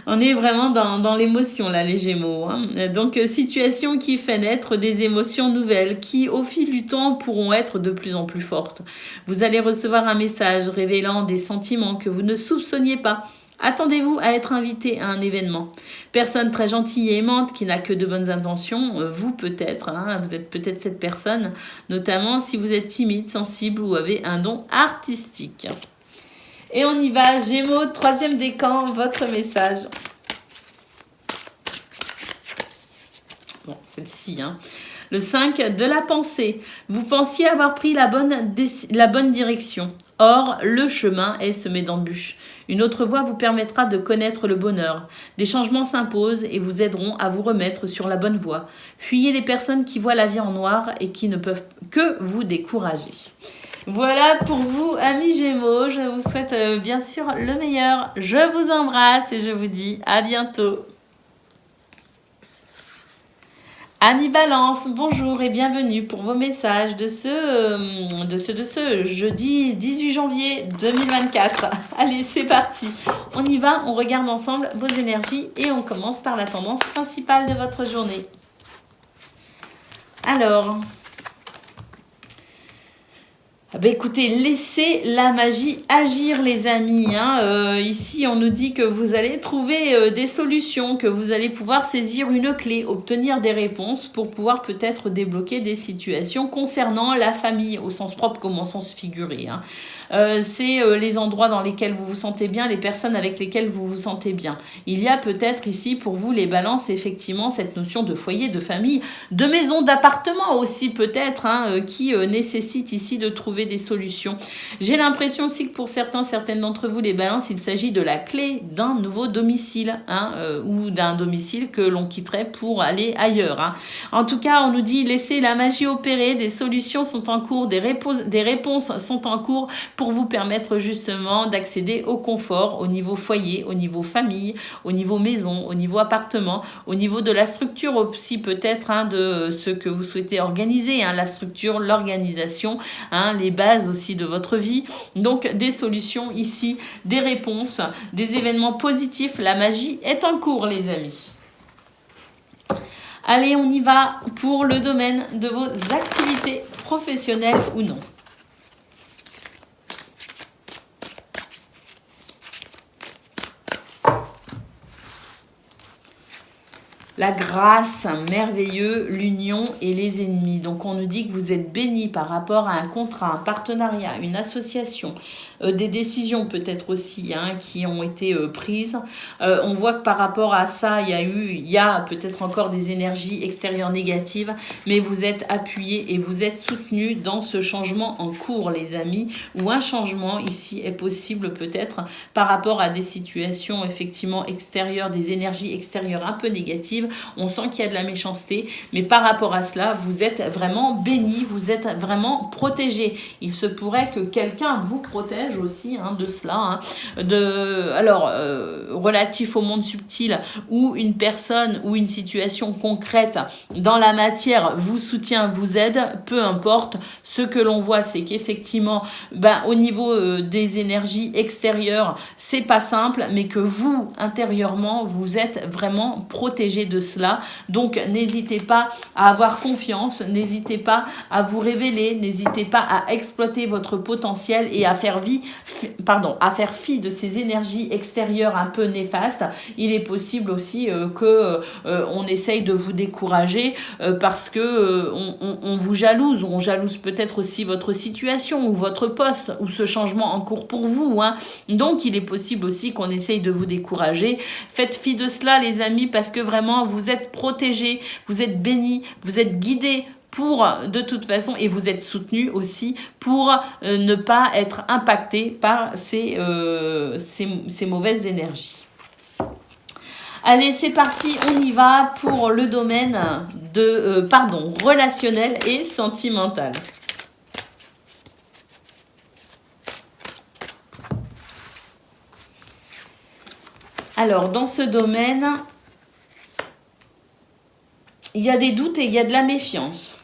On est vraiment dans l'émotion là, les Gémeaux. Hein. Donc, situation qui fait naître des émotions nouvelles qui, au fil du temps, pourront être de plus en plus fortes. Vous allez recevoir un message révélant des sentiments que vous ne soupçonniez pas. Attendez-vous à être invité à un événement. Personne très gentille et aimante qui n'a que de bonnes intentions, vous peut-être, hein, vous êtes peut-être cette personne, notamment si vous êtes timide, sensible ou avez un don artistique. Et on y va, Gémeaux, troisième décan, votre message. Bon, celle-ci, hein. Le 5 de la pensée. Vous pensiez avoir pris la bonne direction. Or, le chemin est semé d'embûches. Une autre voie vous permettra de connaître le bonheur. Des changements s'imposent et vous aideront à vous remettre sur la bonne voie. Fuyez les personnes qui voient la vie en noir et qui ne peuvent que vous décourager. Voilà pour vous, amis Gémeaux. Je vous souhaite bien sûr le meilleur. Je vous embrasse et je vous dis à bientôt. Amis Balance, bonjour et bienvenue pour vos messages de ce jeudi 18 janvier 2024. Allez, c'est parti. On y va, on regarde ensemble vos énergies et on commence par la tendance principale de votre journée. Alors, écoutez, laissez la magie agir les amis. Ici, on nous dit que vous allez trouver des solutions, que vous allez pouvoir saisir une clé, obtenir des réponses pour pouvoir peut-être débloquer des situations concernant la famille, au sens propre comme au sens figuré. C'est les endroits dans lesquels vous vous sentez bien, les personnes avec lesquelles vous vous sentez bien. Il y a peut-être ici pour vous les balances, effectivement, cette notion de foyer, de famille, de maison, d'appartement aussi peut-être, qui nécessite ici de trouver des solutions. J'ai l'impression aussi que pour certaines d'entre vous, les balances, il s'agit de la clé d'un nouveau domicile, ou d'un domicile que l'on quitterait pour aller ailleurs. En tout cas, on nous dit laissez la magie opérer, des solutions sont en cours, des réponses sont en cours pour vous permettre justement d'accéder au confort, au niveau foyer, au niveau famille, au niveau maison, au niveau appartement, au niveau de la structure aussi peut-être de ce que vous souhaitez organiser, la structure, l'organisation, les bases aussi de votre vie. Donc des solutions ici, des réponses, des événements positifs. La magie est en cours les amis. Allez, on y va pour le domaine de vos activités professionnelles ou non. La grâce, merveilleux, l'union et les ennemis. Donc on nous dit que vous êtes bénis par rapport à un contrat, un partenariat, une association, des décisions peut-être aussi qui ont été prises. On voit que par rapport à ça, il y a peut-être encore des énergies extérieures négatives, mais vous êtes appuyés et vous êtes soutenus dans ce changement en cours, les amis, où un changement ici est possible peut-être par rapport à des situations effectivement extérieures, des énergies extérieures un peu négatives. On sent qu'il y a de la méchanceté, mais par rapport à cela, vous êtes vraiment bénis, vous êtes vraiment protégés. Il se pourrait que quelqu'un vous protège aussi de cela. Relatif au monde subtil, où une personne ou une situation concrète dans la matière vous soutient, vous aide, peu importe. Ce que l'on voit, c'est qu'effectivement, au niveau des énergies extérieures, c'est pas simple, mais que vous, intérieurement, vous êtes vraiment protégés de cela. Donc n'hésitez pas à avoir confiance, n'hésitez pas à vous révéler, n'hésitez pas à exploiter votre potentiel et à faire fi de ces énergies extérieures un peu néfastes. Il est possible aussi que on essaye de vous décourager parce que on vous jalouse, on jalouse peut-être aussi votre situation ou votre poste ou ce changement en cours pour vous. Donc il est possible aussi qu'on essaye de vous décourager. Faites fi de cela les amis, parce que vraiment vous êtes protégés, vous êtes bénis, vous êtes guidés pour de toute façon, et vous êtes soutenus aussi pour ne pas être impactés par ces mauvaises énergies. Allez, c'est parti, on y va pour le domaine relationnel et sentimental. Alors, dans ce domaine, il y a des doutes et il y a de la méfiance.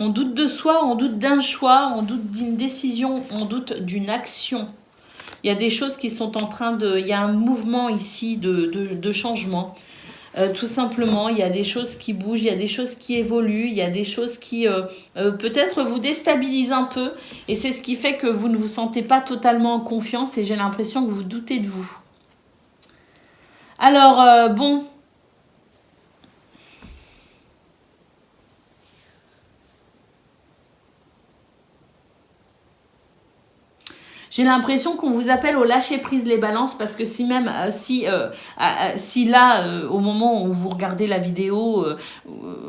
On doute de soi, on doute d'un choix, on doute d'une décision, on doute d'une action. Il y a des choses qui sont en train de... Il y a un mouvement ici de changement. Tout simplement, il y a des choses qui bougent, il y a des choses qui évoluent, il y a des choses qui peut-être vous déstabilisent un peu. Et c'est ce qui fait que vous ne vous sentez pas totalement en confiance et j'ai l'impression que vous doutez de vous. Alors, bon... J'ai l'impression qu'on vous appelle au lâcher prise les balances parce que si même si là au moment où vous regardez la vidéo,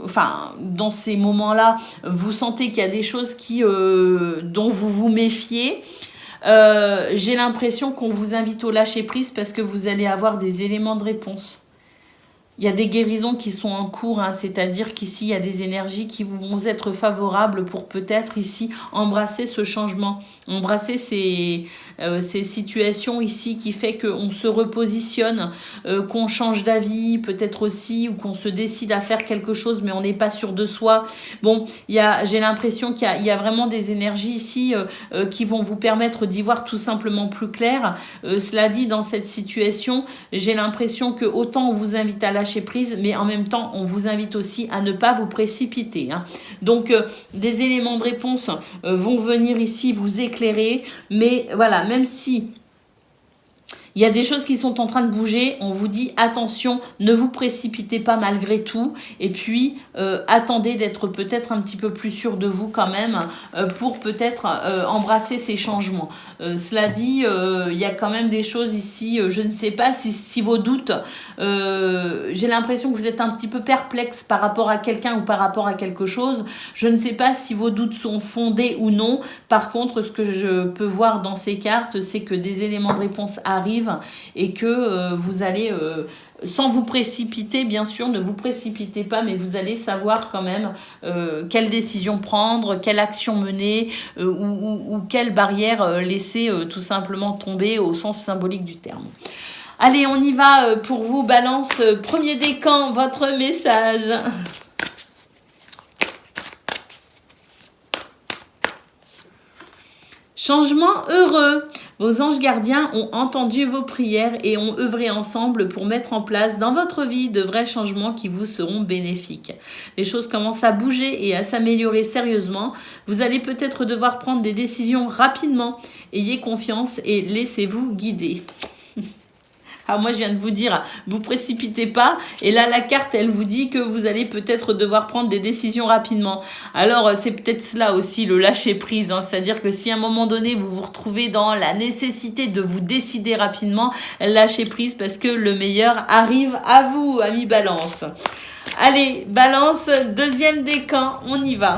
enfin dans ces moments-là, vous sentez qu'il y a des choses dont vous vous méfiez. J'ai l'impression qu'on vous invite au lâcher prise parce que vous allez avoir des éléments de réponse. Il y a des guérisons qui sont en cours, hein, c'est-à-dire qu'ici, il y a des énergies qui vont être favorables pour peut-être ici embrasser ce changement, embrasser ces situations ici qui fait qu'on se repositionne, qu'on change d'avis peut-être aussi, ou qu'on se décide à faire quelque chose mais on n'est pas sûr de soi. Bon, j'ai l'impression qu'il y a vraiment des énergies ici qui vont vous permettre d'y voir tout simplement plus clair. Cela dit, dans cette situation, j'ai l'impression que autant on vous invite à lâcher prise, mais en même temps, on vous invite aussi à ne pas vous précipiter. Hein. Donc, des éléments de réponse vont venir ici vous éclairer, mais voilà, même si il y a des choses qui sont en train de bouger, on vous dit attention, ne vous précipitez pas malgré tout, et puis attendez d'être peut-être un petit peu plus sûr de vous quand même pour peut-être embrasser ces changements. Cela dit, il y a quand même des choses ici, je ne sais pas si vos doutes, j'ai l'impression que vous êtes un petit peu perplexe par rapport à quelqu'un ou par rapport à quelque chose. Je ne sais pas si vos doutes sont fondés ou non. Par contre, ce que je peux voir dans ces cartes, c'est que des éléments de réponse arrivent et que vous allez, sans vous précipiter, bien sûr, ne vous précipitez pas, mais vous allez savoir quand même quelle décision prendre, quelle action mener ou quelle barrière laisser tout simplement tomber au sens symbolique du terme. Allez, on y va pour vous, Balance. Premier décan, votre message. Changement heureux. Vos anges gardiens ont entendu vos prières et ont œuvré ensemble pour mettre en place dans votre vie de vrais changements qui vous seront bénéfiques. Les choses commencent à bouger et à s'améliorer sérieusement. Vous allez peut-être devoir prendre des décisions rapidement. Ayez confiance et laissez-vous guider. Alors moi, je viens de vous dire, vous précipitez pas. Et là, la carte, elle vous dit que vous allez peut-être devoir prendre des décisions rapidement. Alors, c'est peut-être cela aussi, le lâcher-prise. Hein. C'est-à-dire que si à un moment donné, vous vous retrouvez dans la nécessité de vous décider rapidement, lâchez prise parce que le meilleur arrive à vous, amis Balance. Allez, Balance, deuxième décan, on y va.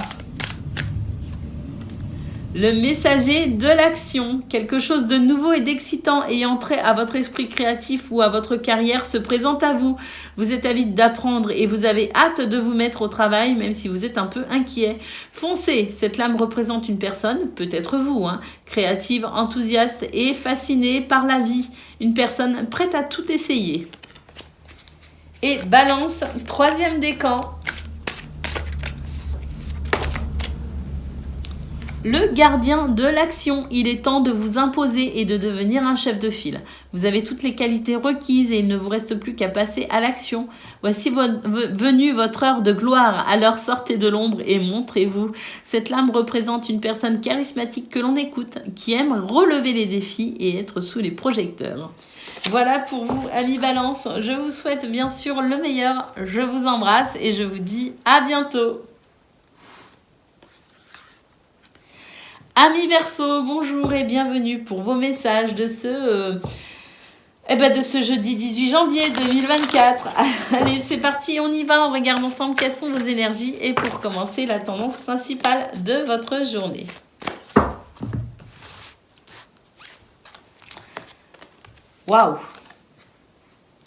Le messager de l'action, quelque chose de nouveau et d'excitant ayant trait à votre esprit créatif ou à votre carrière se présente à vous. Vous êtes avide d'apprendre et vous avez hâte de vous mettre au travail, même si vous êtes un peu inquiet. Foncez, cette lame représente une personne, peut-être vous, hein, créative, enthousiaste et fascinée par la vie. Une personne prête à tout essayer. Et Balance, troisième décan. Le gardien de l'action, il est temps de vous imposer et de devenir un chef de file. Vous avez toutes les qualités requises et il ne vous reste plus qu'à passer à l'action. Voici venue votre heure de gloire, alors sortez de l'ombre et montrez-vous. Cette lame représente une personne charismatique que l'on écoute, qui aime relever les défis et être sous les projecteurs. Voilà pour vous, amis Balance. Je vous souhaite bien sûr le meilleur. Je vous embrasse et je vous dis à bientôt. Amis Verseau, bonjour et bienvenue pour vos messages de ce jeudi 18 janvier 2024. Allez, c'est parti, on y va, on regarde ensemble quelles sont vos énergies et pour commencer, la tendance principale de votre journée. Waouh!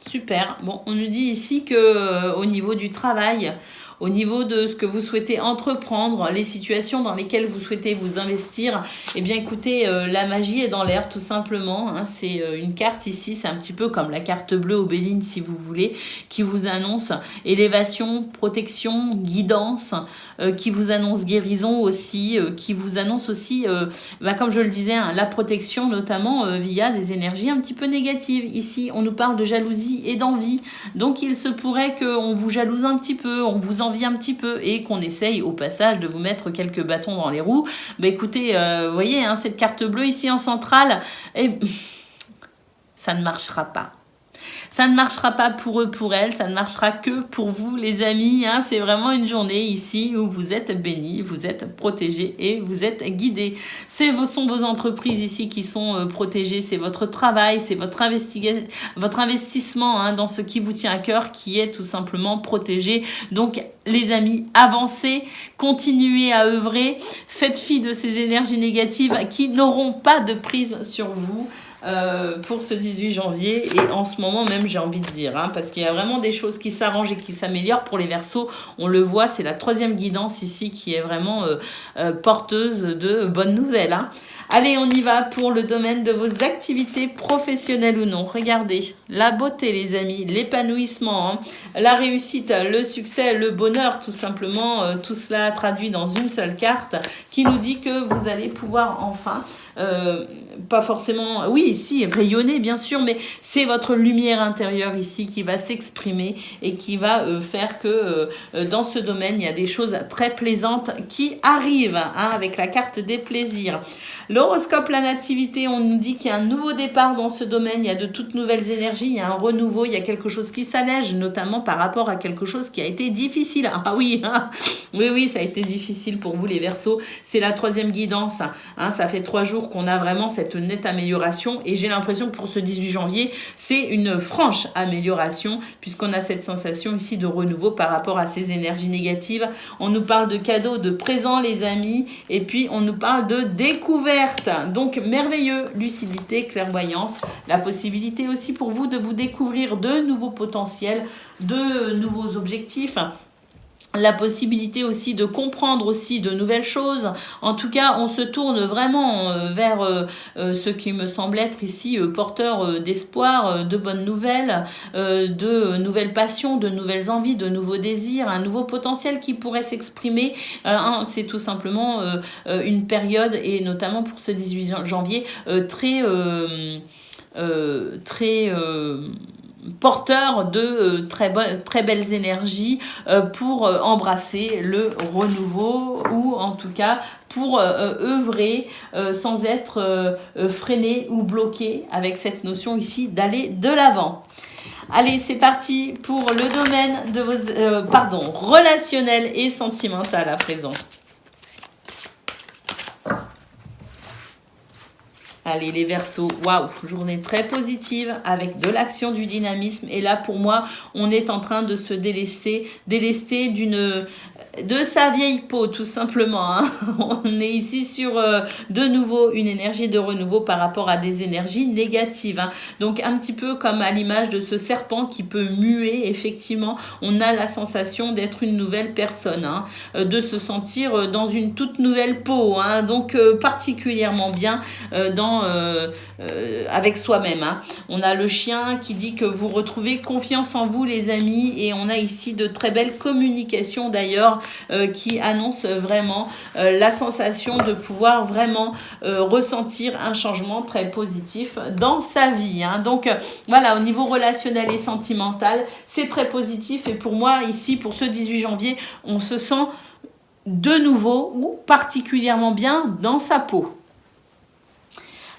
Super. Bon, on nous dit ici que au niveau du travail, au niveau de ce que vous souhaitez entreprendre, les situations dans lesquelles vous souhaitez vous investir, eh bien écoutez, la magie est dans l'air tout simplement. Hein, c'est une carte ici, c'est un petit peu comme la carte bleue Obéline si vous voulez, qui vous annonce élévation, protection, guidance, qui vous annonce guérison aussi, qui vous annonce aussi, comme je le disais, hein, la protection notamment via des énergies un petit peu négatives. Ici, on nous parle de jalousie et d'envie, donc il se pourrait qu'on vous jalouse un petit peu, on vous envie un petit peu et qu'on essaye au passage de vous mettre quelques bâtons dans les roues. Écoutez, vous voyez, hein, cette carte bleue ici en centrale, ça ne marchera pas. Ça ne marchera pas pour eux, pour elles, ça ne marchera que pour vous les amis. Hein. C'est vraiment une journée ici où vous êtes bénis, vous êtes protégés et vous êtes guidés. Ce sont vos entreprises ici qui sont protégées, c'est votre travail, c'est votre investissement hein, dans ce qui vous tient à cœur qui est tout simplement protégé. Donc les amis, avancez, continuez à œuvrer, faites fi de ces énergies négatives qui n'auront pas de prise sur vous. Pour ce 18 janvier et en ce moment même j'ai envie de dire hein, parce qu'il y a vraiment des choses qui s'arrangent et qui s'améliorent pour les Verseaux. On le voit, c'est la 3e guidance ici qui est vraiment porteuse de bonnes nouvelles hein. Allez, on y va pour le domaine de vos activités professionnelles ou non. Regardez, la beauté les amis, l'épanouissement, hein, la réussite, le succès, le bonheur tout simplement, tout cela traduit dans une seule carte qui nous dit que vous allez pouvoir enfin, pas forcément, oui, si, rayonner bien sûr, mais c'est votre lumière intérieure ici qui va s'exprimer et qui va faire que dans ce domaine, il y a des choses très plaisantes qui arrivent hein, avec la carte des plaisirs. L'horoscope, la nativité, on nous dit qu'il y a un nouveau départ dans ce domaine, il y a de toutes nouvelles énergies, il y a un renouveau, il y a quelque chose qui s'allège, notamment par rapport à quelque chose qui a été difficile. Ah oui, hein, oui, ça a été difficile pour vous les Verseaux, c'est la 3e guidance, hein, ça fait 3 jours qu'on a vraiment cette nette amélioration et j'ai l'impression que pour ce 18 janvier, c'est une franche amélioration puisqu'on a cette sensation ici de renouveau par rapport à ces énergies négatives. On nous parle de cadeaux, de présents les amis et puis on nous parle de découverte. Donc merveilleux, lucidité, clairvoyance, la possibilité aussi pour vous de vous découvrir de nouveaux potentiels, de nouveaux objectifs. La possibilité aussi de comprendre aussi de nouvelles choses. En tout cas, on se tourne vraiment vers ce qui me semble être ici porteur d'espoir, de bonnes nouvelles, de nouvelles passions, de nouvelles envies, de nouveaux désirs, un nouveau potentiel qui pourrait s'exprimer. C'est tout simplement une période, et notamment pour ce 18 janvier, très porteur de très belles énergies pour embrasser le renouveau ou en tout cas pour œuvrer sans être freiné ou bloqué avec cette notion ici d'aller de l'avant. Allez, c'est parti pour le domaine de vos relationnel et sentimental à présent. Allez, les Verseaux, waouh, journée très positive avec de l'action, du dynamisme. Et là, pour moi, on est en train de se délester de sa vieille peau, tout simplement. Hein. On est ici sur, de nouveau, une énergie de renouveau par rapport à des énergies négatives. Hein. Donc, un petit peu comme à l'image de ce serpent qui peut muer, effectivement, on a la sensation d'être une nouvelle personne, hein, de se sentir dans une toute nouvelle peau. Hein. Donc, particulièrement bien avec soi-même. Hein. On a le chien qui dit que vous retrouvez confiance en vous, les amis, et on a ici de très belles communications d'ailleurs qui annoncent vraiment la sensation de pouvoir vraiment ressentir un changement très positif dans sa vie. Hein. Donc voilà, au niveau relationnel et sentimental, c'est très positif et pour moi ici, pour ce 18 janvier, on se sent de nouveau ou particulièrement bien dans sa peau.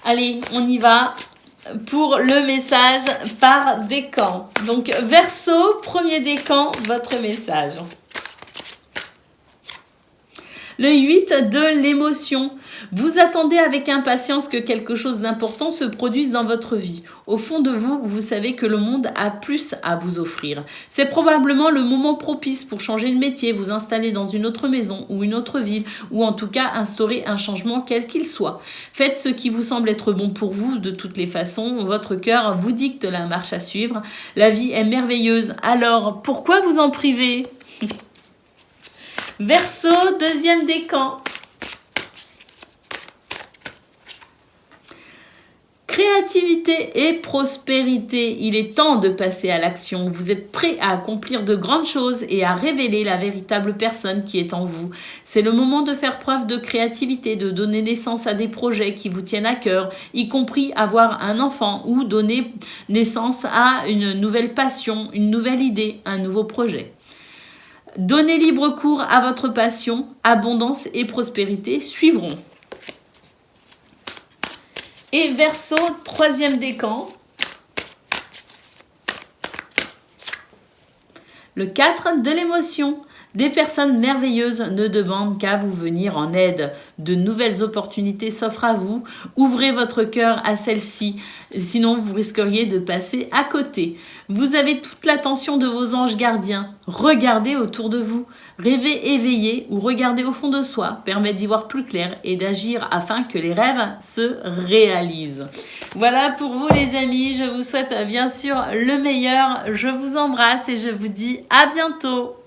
Allez, on y va pour le message par décan. Donc, Verseau, premier décan, votre message. Le 8 de l'émotion. Vous attendez avec impatience que quelque chose d'important se produise dans votre vie. Au fond de vous, vous savez que le monde a plus à vous offrir. C'est probablement le moment propice pour changer de métier, vous installer dans une autre maison ou une autre ville, ou en tout cas instaurer un changement quel qu'il soit. Faites ce qui vous semble être bon pour vous de toutes les façons. Votre cœur vous dicte la marche à suivre. La vie est merveilleuse. Alors, pourquoi vous en priver ? Verseau, deuxième décan. Créativité et prospérité, il est temps de passer à l'action. Vous êtes prêt à accomplir de grandes choses et à révéler la véritable personne qui est en vous. C'est le moment de faire preuve de créativité, de donner naissance à des projets qui vous tiennent à cœur, y compris avoir un enfant ou donner naissance à une nouvelle passion, une nouvelle idée, un nouveau projet. Donnez libre cours à votre passion, abondance et prospérité suivront. Et Verseau, troisième décan. Le 4 de l'émotion. Des personnes merveilleuses ne demandent qu'à vous venir en aide. De nouvelles opportunités s'offrent à vous. Ouvrez votre cœur à celles-ci, sinon vous risqueriez de passer à côté. Vous avez toute l'attention de vos anges gardiens. Regardez autour de vous. Rêver éveillé ou regarder au fond de soi permet d'y voir plus clair et d'agir afin que les rêves se réalisent. Voilà pour vous les amis, je vous souhaite bien sûr le meilleur. Je vous embrasse et je vous dis à bientôt.